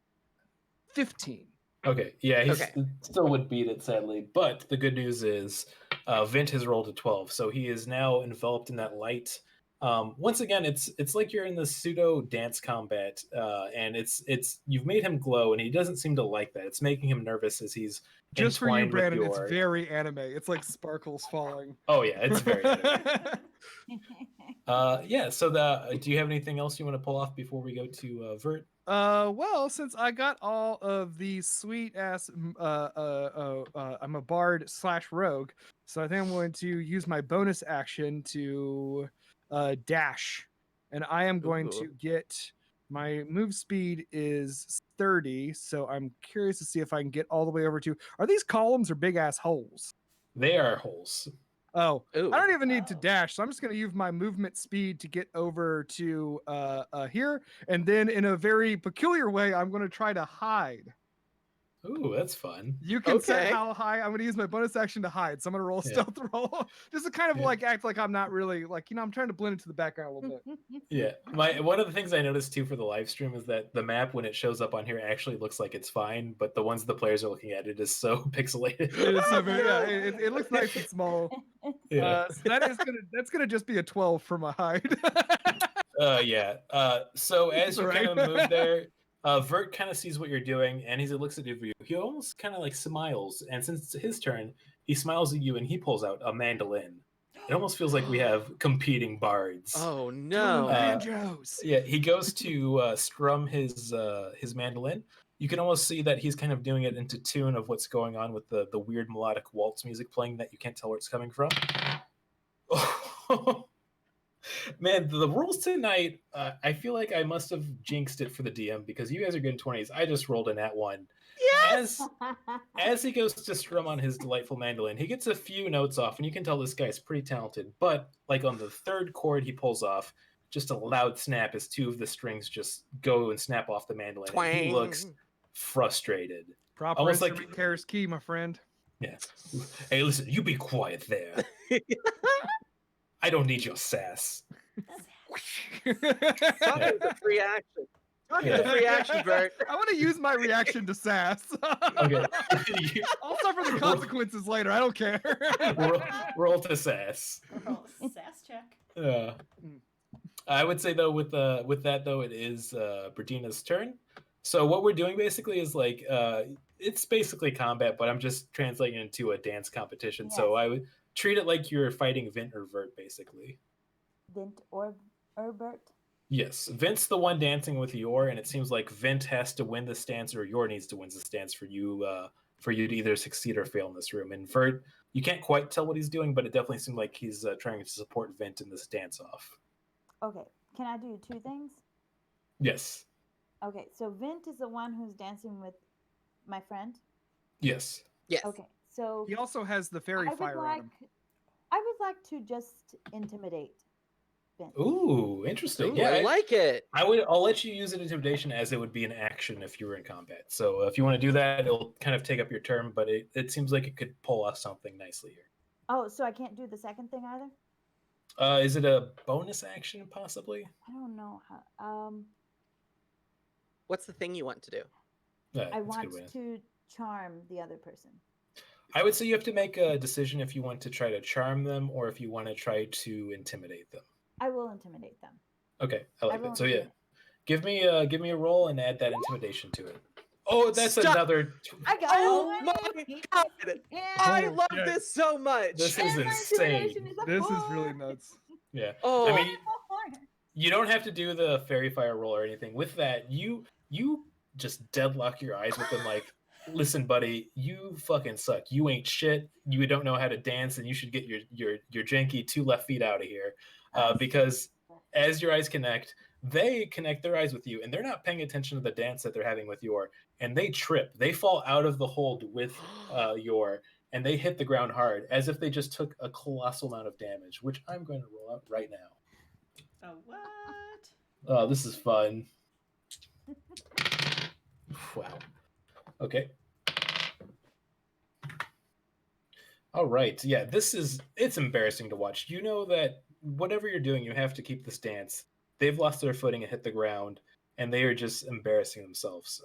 15. Okay, yeah, he still would beat it, sadly. But the good news is Vint has rolled a 12, so he is now enveloped in that light. Once again, it's like you're in this pseudo dance combat, and it's you've made him glow, and he doesn't seem to like that. It's making him nervous as he's Just for you, entwined with Brandon, your. it's very anime. It's like sparkles falling. Oh yeah, it's very. Anime. Yeah. So do you have anything else you want to pull off before we go to Vert? Well, since I got all of these sweet ass, I'm a bard / rogue, so I think I'm going to use my bonus action to dash, and I am going Ooh. to get my move speed is 30, so I'm curious to see if I can get all the way over to. Are these columns or big ass holes? They are holes. Oh, Ooh. I don't even need to dash, so I'm just going to use my movement speed to get over to here, and then in a very peculiar way, I'm going to try to hide. Ooh, that's fun. You can set Okay. how high. I'm going to use my bonus action to hide, so I'm going to roll a Yeah. stealth roll, just to kind of Yeah. like act like I'm not really like I'm trying to blend into the background a little bit. Yeah, one of the things I noticed too for the live stream is that the map when it shows up on here actually looks like it's fine, but the ones the players are looking at it is so pixelated. It is so very, yeah, it looks nice and small. Yeah. So that's gonna just be a 12 for my hide. Yeah. So as you Right. kind of move there, Vert kind of sees what you're doing, and as he looks at you, he almost kind of like smiles. And since it's his turn, he smiles at you and he pulls out a mandolin. It almost feels like we have competing bards. Oh Two no. banjos. Yeah, he goes to strum his mandolin. You can almost see that he's kind of doing it into tune of what's going on with the weird melodic waltz music playing that you can't tell where it's coming from. Man, the rules tonight, I feel like I must have jinxed it for the DM because you guys are good in 20s. I just rolled a nat 1. Yes. As he goes to strum on his delightful mandolin, he gets a few notes off, and you can tell this guy's pretty talented. But like on the third chord he pulls off, just a loud snap as two of the strings just go and snap off the mandolin. And he looks frustrated. Proper Almost like- instrument care is key, my friend. Yeah. Hey, listen, you be quiet there. I don't need your sass. Talking to free action. Talking to free action, Bert. I want to use my reaction to sass. Okay. I'll suffer the consequences later. I don't care. roll to sass. Oh, sass check. I would say though with that though it is Brandina's turn. So what we're doing basically is like it's basically combat, but I'm just translating it into a dance competition. So I would treat it like you're fighting Vint or Vert, basically. Vint or Herbert? Yes, Vint's the one dancing with Yor, and it seems like Vint has to win this dance, or Yor needs to win this dance for you to either succeed or fail in this room. And Vert, you can't quite tell what he's doing, but it definitely seemed like he's trying to support Vint in this dance-off. Okay, can I do two things? Yes. Okay, so Vint is the one who's dancing with my friend? Yes. Yes. Okay, so He also has the fairy fire on him. I would like to just intimidate Vint. Ooh, interesting. Ooh, Yeah, I like it. I'll let you use an intimidation as it would be an action if you were in combat. So if you want to do that, it'll kind of take up your turn, but it seems like it could pull off something nicely here. Oh, so I can't do the second thing either? Is it a bonus action possibly? I don't know how. What's the thing you want to do? Yeah, I that's a want good way. to charm the other person. I would say you have to make a decision if you want to try to charm them or if you want to try to intimidate them. I will intimidate them. Okay, I like will it. So yeah, intimidate. give me a roll and add that intimidation to it. Oh, that's Stop. another. I got Oh it. my god! Yeah. I Oh, love yeah. this so much. This And is my insane. intimidation is a This is 4. really nuts. Yeah, Oh, I mean, you don't have to do the fairy fire roll or anything. With that, you just deadlock your eyes with them like, listen, buddy, you fucking suck. You ain't shit. You don't know how to dance, and you should get your janky 2 left feet out of here. Because as your eyes connect, they connect their eyes with you, and they're not paying attention to the dance that they're having with Yor, and they trip. They fall out of the hold with Yor, and they hit the ground hard, as if they just took a colossal amount of damage, which I'm going to roll out right now. Oh, what? Oh, this is fun. Wow. Okay. All right. Yeah, it's embarrassing to watch. You know that whatever you're doing, you have to keep this dance. They've lost their footing and hit the ground, and they are just embarrassing themselves.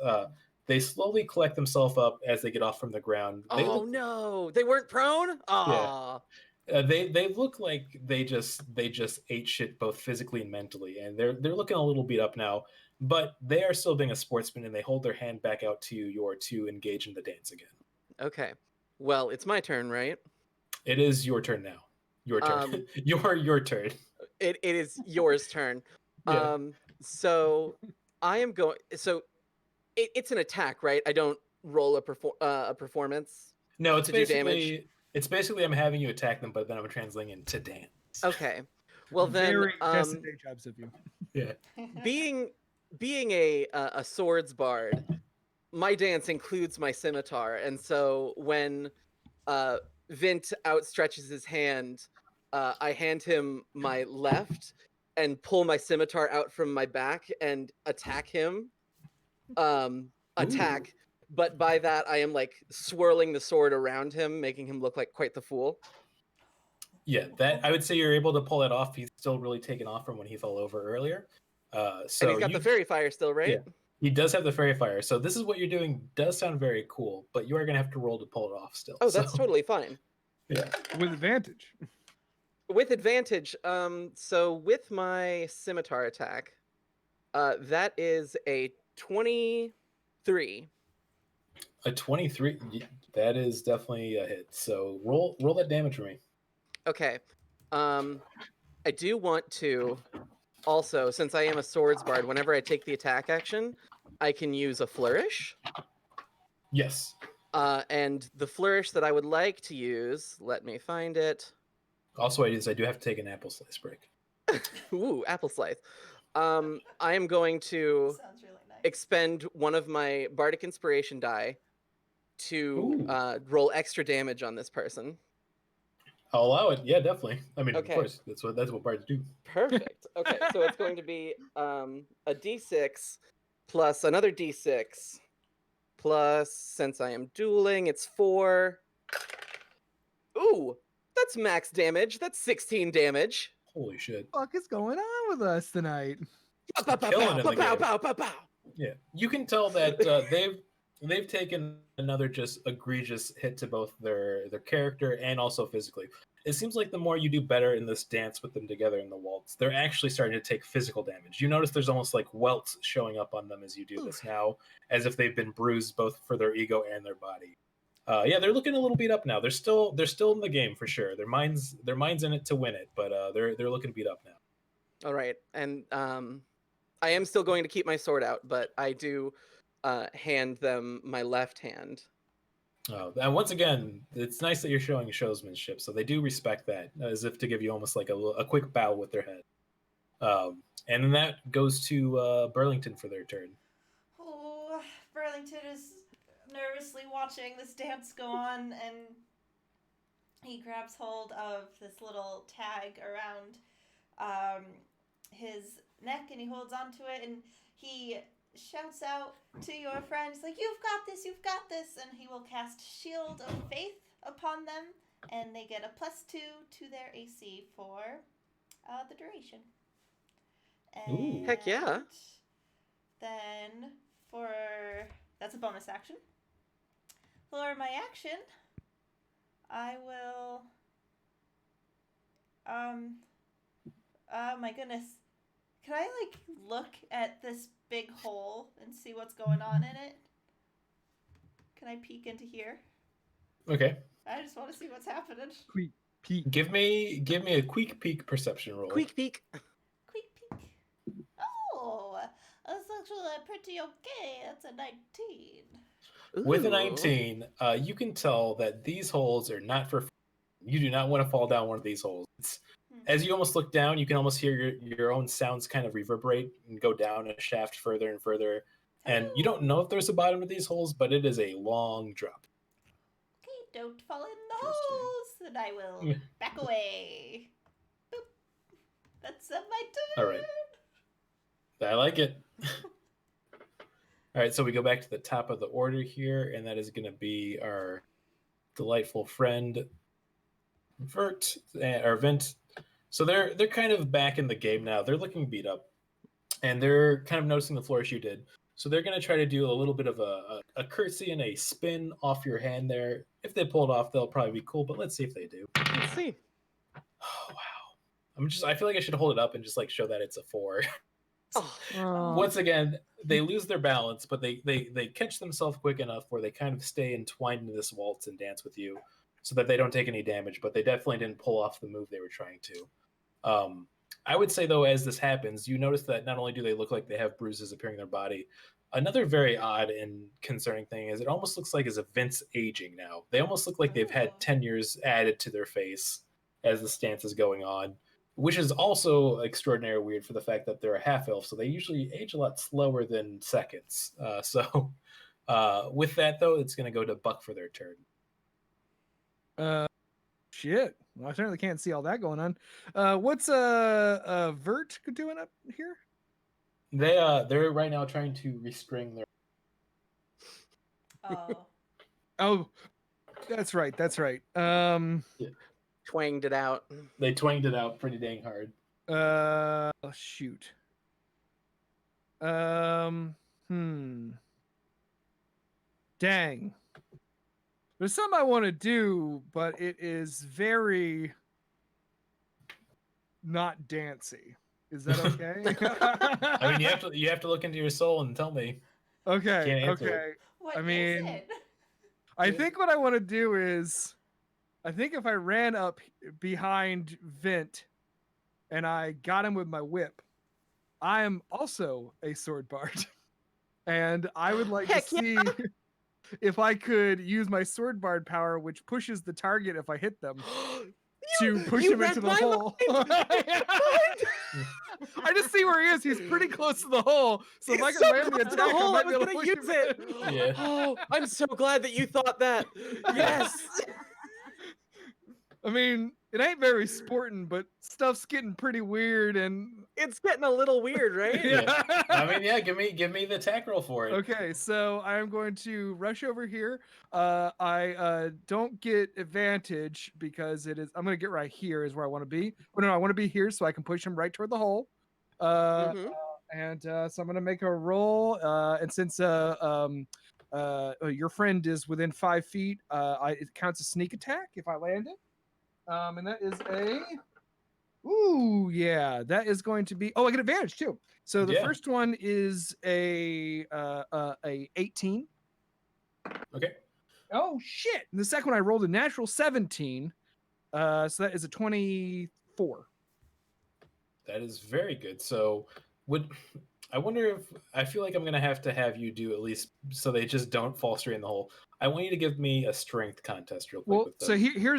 They slowly collect themselves up as they get off from the ground. oh no! They weren't prone. Aw. They look like they just ate shit both physically and mentally, and they're looking a little beat up now. But they are still being a sportsman, and they hold their hand back out to you to engage in the dance again. Okay. Well, it's my turn, right? It is your turn now. Your turn. Your turn. It is yours turn. Yeah. So I am going. So it's an attack, right? I don't roll a performance. No, it's to do damage? basically I'm having you attack them, but then I'm translating into dance. Okay. Well then, Very Jesse Day jobs of you. Yeah. being a swords bard, my dance includes my scimitar, and so when Vint outstretches his hand, I hand him my left and pull my scimitar out from my back and attack him. Attack. But by that, I am like swirling the sword around him, making him look like quite the fool. Yeah, that I would say you're able to pull it off. He's still really taken off from when he fell over earlier. So and he's got the fairy fire still, right? Yeah, he does have the fairy fire. So this is what you're doing. Does sound very cool, but you are gonna have to roll to pull it off still. Oh, that's totally fine. Yeah. With advantage. With advantage. So with my scimitar attack, that is a 23. A 23. That is definitely a hit. So roll that damage for me. Okay. I do want to also, since I am a swords bard, whenever I take the attack action, I can use a flourish. Yes. And the flourish that I would like to use, let me find it. Also, I do have to take an apple slice break. Ooh, apple slice. I am going to Sounds really nice. expend one of my bardic inspiration die to roll extra damage on this person. I'll allow it. Yeah, definitely. I mean, Okay. of course, that's what bards do. Perfect. Okay, so it's going to be a d6 plus another d6 plus, since I am dueling, it's 4. Ooh, that's max damage. That's 16 damage. Holy shit. What the fuck is going on with us tonight? Killing in the game. Pow, pow, pow. Yeah, you can tell that they've taken another just egregious hit to both their character and also physically. It seems like the more you do better in this dance with them together in the waltz, they're actually starting to take physical damage. You notice there's almost like welts showing up on them as you do this now, as if they've been bruised both for their ego and their body. Yeah, they're looking a little beat up now. They're still in the game for sure. Their minds in it to win it, but they're looking beat up now. All right, and I am still going to keep my sword out, but I do hand them my left hand. Oh, and once again, it's nice that you're showing showsmanship. So they do respect that, as if to give you almost like a quick bow with their head. And then that goes to Burlington for their turn. Oh, Burlington is nervously watching this dance go on, and he grabs hold of this little tag around his neck, and he holds onto it, and he shouts out to your friends, like, you've got this, and he will cast Shield of Faith upon them, and they get a +2 to their AC for the duration. And Ooh. Heck yeah. Then that's a bonus action. For my action, I will, oh my goodness. Can I, like, look at this big hole and see what's going on in it? Can I peek into here? Okay. I just want to see what's happening. Quick peek. Give me a quick peek perception roll. Quick peek. Quick peek. Oh, that's actually pretty okay. That's a 19. With a Ooh. 19, you can tell that these holes are not for. You do not want to fall down one of these holes. As you almost look down, you can almost hear your own sounds kind of reverberate and go down a shaft further and further. And you don't know if there's a bottom to these holes, but it is a long drop. Okay, don't fall in the holes, and I will back away. Boop. That's my turn. All right. I like it. All right, so we go back to the top of the order here, and that is going to be our delightful friend, Vint. So they're kind of back in the game now. They're looking beat up, and they're kind of noticing the flourish you did. So they're going to try to do a little bit of a curtsy and a spin off your hand there. If they pull it off, they'll probably be cool, but let's see if they do. Let's see. Oh, wow. I feel like I should hold it up and just like show that it's a 4. Oh, Once again, they lose their balance, but they catch themselves quick enough where they kind of stay entwined into this waltz and dance with you, so that they don't take any damage. But they definitely didn't pull off the move they were trying to. I would say though, as this happens, you notice that not only do they look like they have bruises appearing in their body, another very odd and concerning thing is it almost looks like as if Vince aging now. They almost look like they've had 10 years added to their face as the stance is going on, which is also extraordinarily weird for the fact that they're a half elf, so they usually age a lot slower than seconds. With that though, it's going to go to Buck for their turn. Shit. Well, I certainly can't see all that going on. What's Vert doing up here? They're right now trying to restrain their. Oh. Oh, that's right. That's right. twanged it out. They twanged it out pretty dang hard. Shoot. Dang. There's something I want to do, but it is very not dancey. Is that okay? I mean, you have to look into your soul and tell me. Okay. Can't answer Okay. What I is mean, it? I think what I want to do is, I think if I ran up behind Vint and I got him with my whip, I am also a sword bard. And I would like Heck to see if I could use my sword bard power, which pushes the target if I hit them, to push him into the hole. I just see where he is. He's pretty close to the hole. So if I He's can so land the close to attack, the I hole, might I be was able to gonna push use him it. in. Yeah. Oh, I'm so glad that you thought that. Yes. I mean, it ain't very sporting, but stuff's getting pretty weird and It's getting a little weird, right? Yeah. I mean, yeah, give me the attack roll for it. Okay, so I'm going to rush over here. I don't get advantage because it is. I'm going to get right here is where I want to be. Oh, no, I want to be here so I can push him right toward the hole. Mhm. And so I'm going to make a roll. And since your friend is within 5 feet, it counts as sneak attack if I land it. And that is a. Ooh, yeah, that is going to be. Oh, I get advantage too. So the Yeah. first one is a 18. Okay. Oh shit! And the second one I rolled a natural 17. So that is a 24. That is very good. So I wonder if I feel like I'm gonna have to have you do at least so they just don't fall straight in the hole. I want you to give me a strength contest real quick Well, with them. so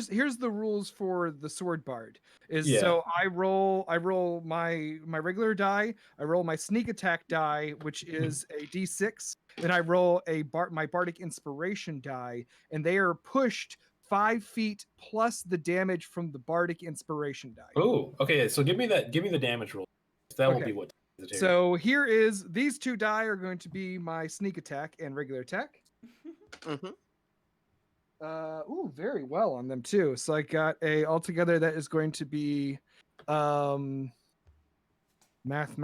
here's the rules for the sword bard. Is Yeah. so I roll my regular die, I roll my sneak attack die, which is a d6, then I roll my bardic inspiration die, and they are pushed 5 feet plus the damage from the bardic inspiration die. Oh, okay. So give me the damage roll. That will Okay. be what. So here is these 2 die are going to be my sneak attack and regular attack. Mhm. Ooh, very well on them too. So I got a altogether that is going to be math.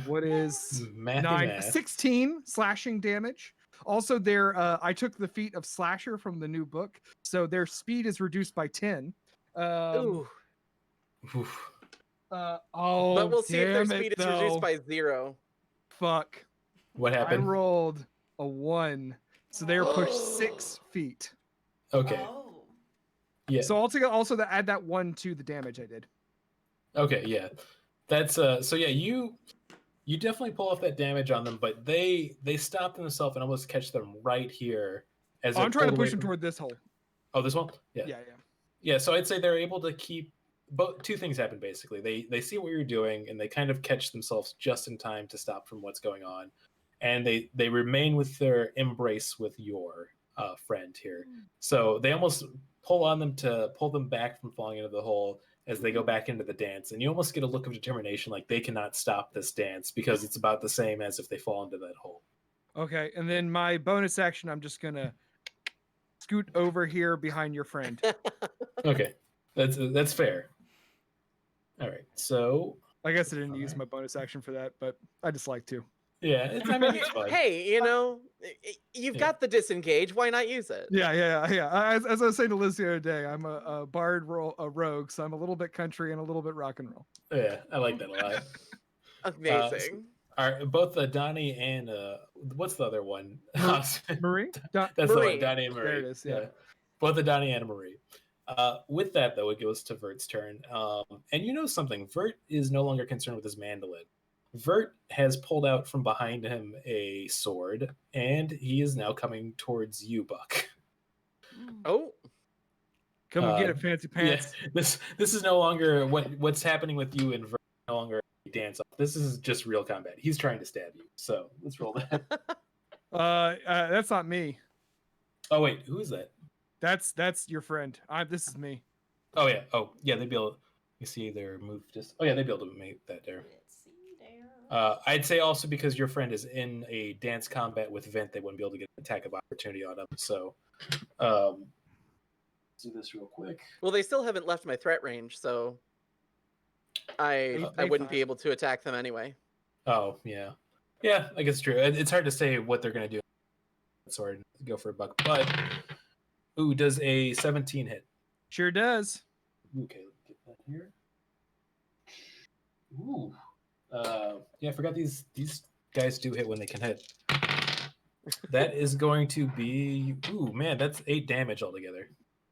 What is Math. 16 slashing damage. Also, I took the feat of slasher from the new book, so their speed is reduced by 10. Ooh. Oof. But we'll see if their speed is reduced by 0. Fuck. What I happened? rolled a 1, so they are pushed 6 feet. Okay. Oh. Yeah. So altogether, also add that 1 to the damage I did. Okay, yeah. That's so yeah, you definitely pull off that damage on them, but they stop themselves and almost catch them right here as I'm they're trying to pulled away push them from- toward this hole. Oh, this one? Yeah. Yeah. Yeah, so I'd say they're able to keep both. Two things happen basically. They see what you're doing and they kind of catch themselves just in time to stop from what's going on. And they remain with their embrace with your friend here. So they almost pull on them to pull them back from falling into the hole as they go back into the dance. And you almost get a look of determination like they cannot stop this dance because it's about the same as if they fall into that hole. Okay, and then my bonus action, I'm just gonna scoot over here behind your friend. Okay. That's fair. All right. So I guess I didn't use my bonus action for that, but I just like to. yeah, I mean it's fine. Hey, You've Yeah. got the disengage. Why not use it? Yeah. As I was saying to Liz the other day, I'm a bard rogue, so I'm a little bit country and a little bit rock and roll. Yeah, I like that a lot. Amazing. Are both Donnie and what's the other one? Marie? That's the Marie. one, Donnie and Marie. There it is, yeah. Both the Donnie and Marie. With that, though, it goes to Vert's turn. And you know something? Vert is no longer concerned with his mandolin. Vert has pulled out from behind him a sword, and he is now coming towards you, Buck. Oh, Come and get it, fancy pants. Yeah, this is no longer what's happening with you and Vert. No longer a dance off. This is just real combat. He's trying to stab you. So let's roll that. That's not me. Oh wait, who is that? That's your friend. This is me. Oh yeah. They'd be able. You see their move just. Oh yeah, they'd be able to make that there. Let's see there. I'd say also because your friend is in a dance combat with Vent, they wouldn't be able to get an attack of opportunity on him. So, let's do this real quick. well, they still haven't left my threat range, so I They wouldn't be fine. able to attack them anyway. Oh yeah, I guess it's true. It's hard to say what they're gonna do. Sorry, go for a buck, but ooh, does a 17 hit? Sure does. Okay, let me get that here. Ooh, yeah, I forgot these guys do hit when they can hit. That is going to be ooh man, that's 8 damage altogether.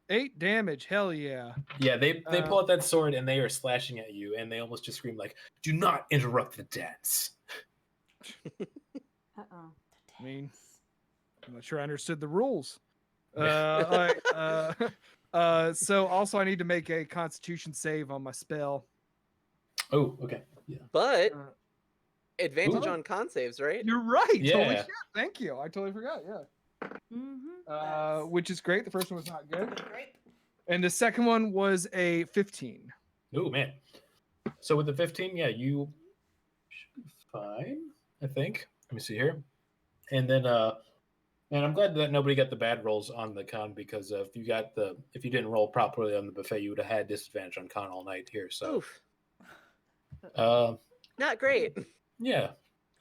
8 damage. Hell yeah. Yeah, they pull out that sword and they are slashing at you, and they almost just scream like, "Do not interrupt the dance." Uh-oh. I mean, I'm not sure I understood the rules. All right, so also I need to make a Constitution save on my spell. Oh, okay, yeah. But Uh, advantage Ooh. on con saves, right? You're right. Holy Yeah. shit. Thank you. I totally forgot. Yeah. Mm-hmm. Which is great. The first one was not good. Great. And the second one was a 15. Oh man. So with the 15, yeah, you should be fine, I think. Let me see here. And then man, I'm glad that nobody got the bad rolls on the con, because if you didn't roll properly on the buffet, you would have had disadvantage on con all night here. So Oof, not great. yeah.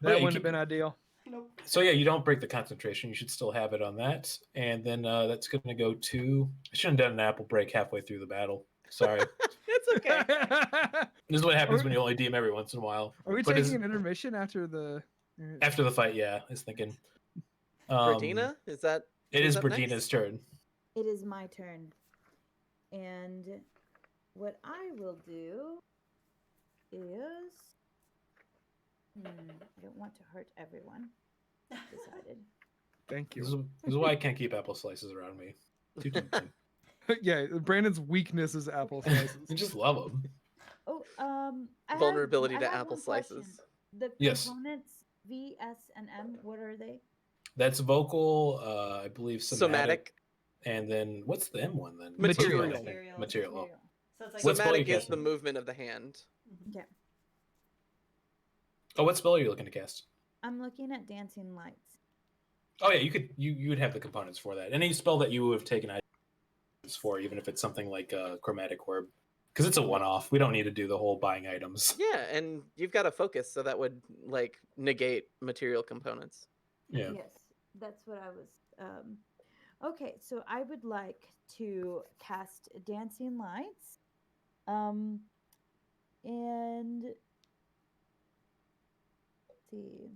That you wouldn't have been ideal. Nope. So yeah, you don't break the concentration. You should still have it on that. And then that's going to go to. I shouldn't have done an apple break halfway through the battle. Sorry. It's okay. This is what happens when you only DM every once in a while. Are we But taking an intermission after the? after the fight? Yeah, I was thinking. Brandina, is that? It is up Brandina's next? turn. It is my turn. And what I will do is I don't want to hurt everyone. Decided. Thank This you. is why I can't keep apple slices around me. Too tempting. Yeah, Brandon's weakness is apple slices. I just love them. Oh, I Vulnerability have, to I have apple one question. slices. The Yes. components V, S, and M. What are they? That's vocal, I believe somatic, Somatic. and then what's the M one then? Material. I think. Material. Oh. So it's like What spell are you Somatic is casting? the movement of the hand. Okay. Oh, what spell are you looking to cast? I'm looking at dancing lights. Oh yeah, you would have the components for that. Any spell that you would have taken items for, even if it's something like a chromatic orb, because it's a one-off. We don't need to do the whole buying items. Yeah, and you've got a focus, so that would like negate material components. Yeah. Yes, that's what I was. Okay, so I would like to cast dancing lights, and let's see.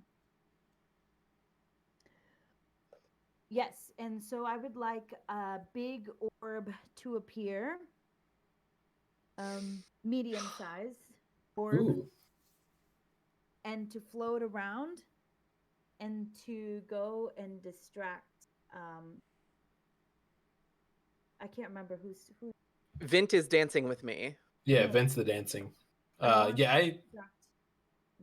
Yes, and so I would like a big orb to appear, medium size orb, Ooh. and to float around, and to go and distract. I can't remember who. Vint is dancing with me. Yeah, Vince the dancing. want Yeah, to distract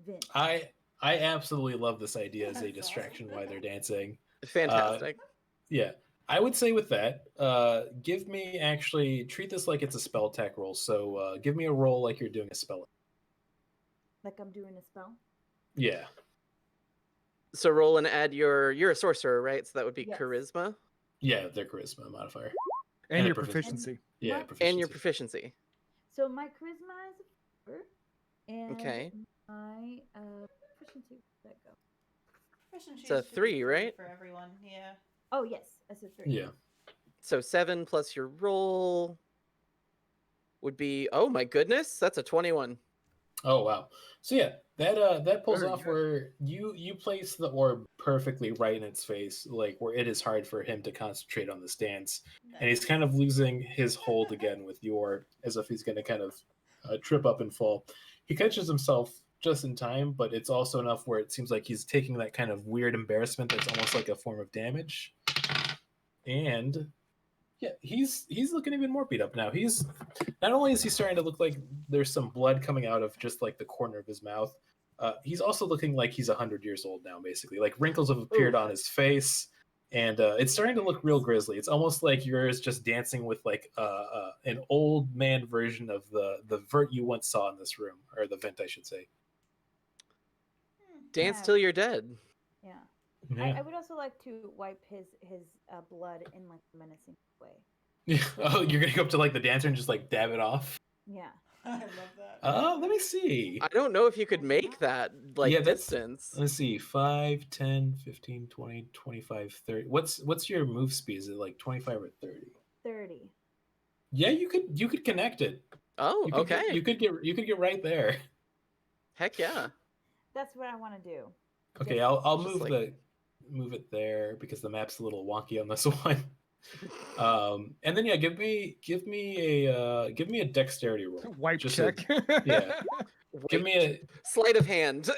Vince. I absolutely love this idea as a That's distraction awesome. while they're dancing. Fantastic. Yeah, I would say with that, give me actually treat this like it's a spell attack roll. So give me a roll like you're doing a spell. Like I'm doing a spell. Yeah, So roll and add you're a sorcerer, right? So that would be Yes. charisma yeah, their charisma modifier. And a your proficiency. proficiency. Yeah, What? proficiency. and your proficiency. So my charisma is a 4, and Okay. my proficiency, where'd that go? can choose It's a to do 3, right? for everyone. Yeah. Oh yes, it's a 3. Yeah. So 7 plus your roll would be, oh my goodness, that's a 21. Oh wow. So yeah, that pulls Very off good. where you place the orb perfectly right in its face, like where it is hard for him to concentrate on this dance, and he's kind of losing his hold again with the orb, as if he's going to kind of trip up and fall. He catches himself just in time, but it's also enough where it seems like he's taking that kind of weird embarrassment that's almost like a form of damage, and yeah, he's looking even more beat up now. He's not only is he starting to look like there's some blood coming out of just like the corner of his mouth, he's also looking like he's 100 years old now. Basically, like wrinkles have appeared Oof. on his face, and it's starting to look real grisly. It's almost like you're just dancing with like an old man version of the vert you once saw in this room, or the vent, I should say. Dance Yeah. till you're dead. Yeah. Yeah. I would also like to wipe his blood in like a menacing way. Oh, you're gonna go up to like the dancer and just like dab it off. Yeah. I love that. Oh, let me see. I don't know if you could make that like Yeah, that's- distance. Let's see, 5, 10, 15, 20, 25, 30. What's your move speed? Is it like 25 or 30? 30. Yeah, you could connect it. Oh, You could okay. you could get right there. Heck yeah. That's what I want to do. Okay, Just- I'll just move like- move it there because the map's a little wonky on this one. And then yeah, give me a dexterity roll. Wipe Just check. yeah. Give Wait, me a sleight of hand.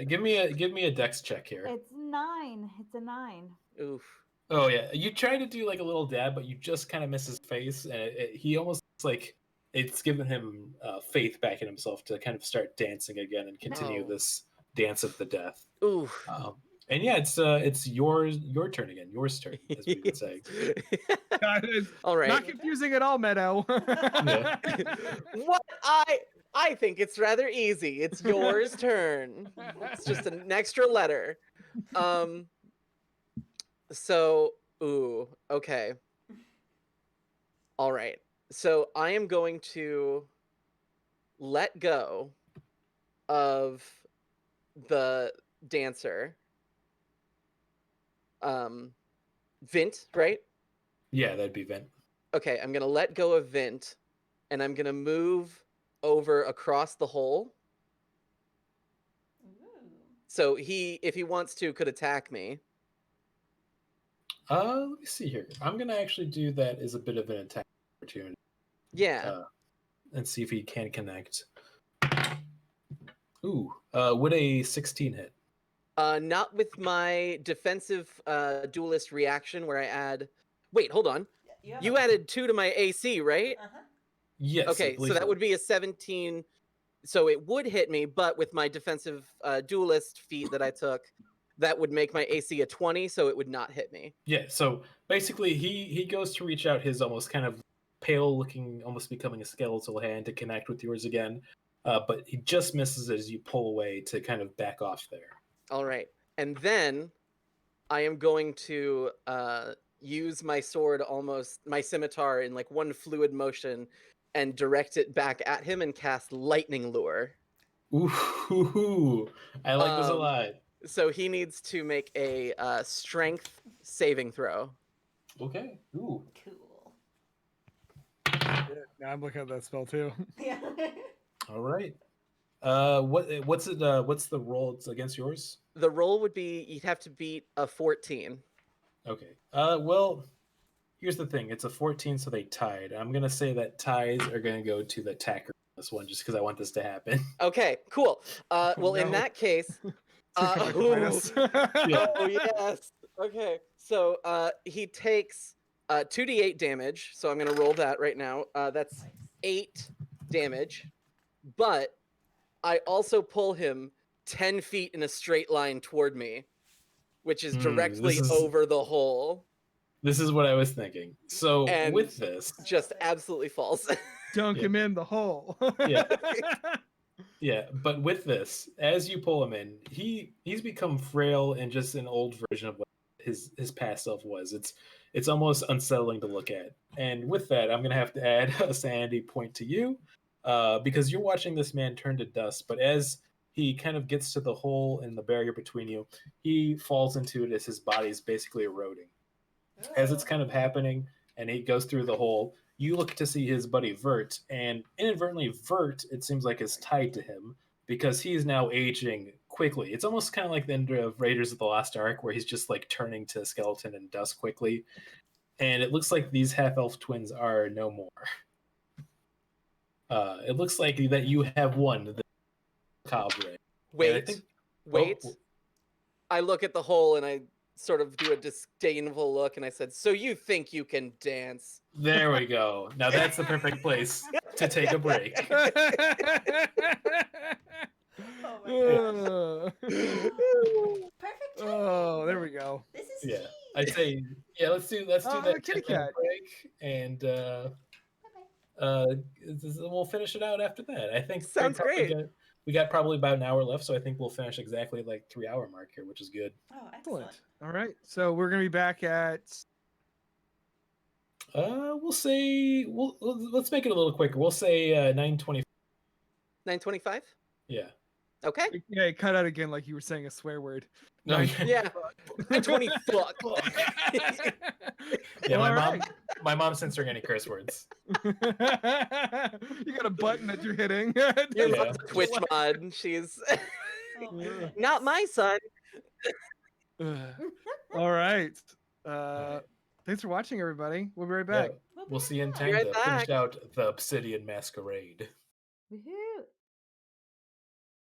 give me a dex check here. It's 9. It's a 9. Oof. Oh yeah, you try to do like a little dab, but you just kind of miss his face, and he almost like it's given him faith back in himself to kind of start dancing again and continue No. this dance of the death. Oof. And yeah, it's your turn again, yours turn, as we would say. All right. Not confusing at all, Meadow. Yeah. What I think it's rather easy. It's yours turn. It's just an extra letter. So, okay. All right. So I am going to let go of the dancer. Vint, right? Yeah, that'd be Vent. Okay, I'm gonna let go of Vint, and I'm gonna move over across the hole. Ooh. So he, if he wants to, could attack me. Let me see here. I'm gonna actually do that as a bit of an attack opportunity. Yeah. And see if he can connect. Ooh, would a 16 hit? Not with my defensive duelist reaction where I add. Wait, hold on. You added 2 to my AC, right? Uh-huh. Yes. I Okay, so believe that would be a 17. So it would hit me, but with my defensive duelist feat that I took, that would make my AC a 20, so it would not hit me. Yeah, so basically he goes to reach out his almost kind of pale looking, almost becoming a skeletal hand to connect with yours again, but he just misses as you pull away to kind of back off there. All right. And then I am going to use my sword, almost my scimitar, in like one fluid motion and direct it back at him and cast Lightning Lure. Ooh, I like this a lot. So he needs to make a strength saving throw. Okay. Ooh. Cool. Now I'm looking at that spell too. Yeah. All right. What's the roll? It's against yours? The roll would be you'd have to beat a 14. Okay. Well, here's the thing. It's a 14, so they tied. I'm gonna say that ties are gonna go to the attacker on this one, just because I want this to happen. Okay, cool. Well, in No. that case, Minus. Yeah. oh yes. Okay, so he takes 2d8 damage. So I'm gonna roll that right now. That's 8 damage, but I also pull him 10 feet in a straight line toward me, which is directly this is- over the hole. This is what I was thinking. So And- with this, Just absolutely false. Dunk Yeah. him in the hole. Yeah. yeah, but with this, as you pull him in, he's become frail and just an old version of what his past self was. It's almost unsettling to look at. And with that, I'm gonna have to add a sanity point to you, because you're watching this man turn to dust. But as he kind of gets to the hole in the barrier between you. He falls into it as his body's basically eroding. As it's kind of happening, and he goes through the hole, you look to see his buddy Vert, and inadvertently Vert, it seems like, is tied to him because he's now aging quickly. It's almost kind of like the end of Raiders of the Lost Ark, where he's just like turning to skeleton and dust quickly. And it looks like these half-elf twins are no more. It looks like that you have won the Cabre. Wait. I look at the hole and I sort of do a disdainful look and I said, "So you think you can dance?" There we go. Now that's the perfect place to take a break. Oh my gosh. Perfect timing. Oh, there we go. This is Yeah, key. I'd say let's do that kitty 10-minute cat. break, and we'll finish it out after that. I think Sounds great. We got probably about an hour left, so I think we'll finish exactly like 3-hour mark here, which is good. Oh, excellent. All right, so we're gonna be back at. We'll say let's make it a little quicker. We'll say 9:20. 9:25? Yeah. Okay. Yeah, it cut out again like you were saying a swear word. No, Yeah. 9:20 fuck. Yeah, my mom's censoring any curse words. You got a button that you're hitting. Your Yeah. mom's a Twitch mod. She's Oh, my goodness. not my son. All right. Thanks for watching, everybody. We'll be right back. Yeah, we'll see you in back. time Be right to back. finish out the Obsidian Masquerade. Woohoo!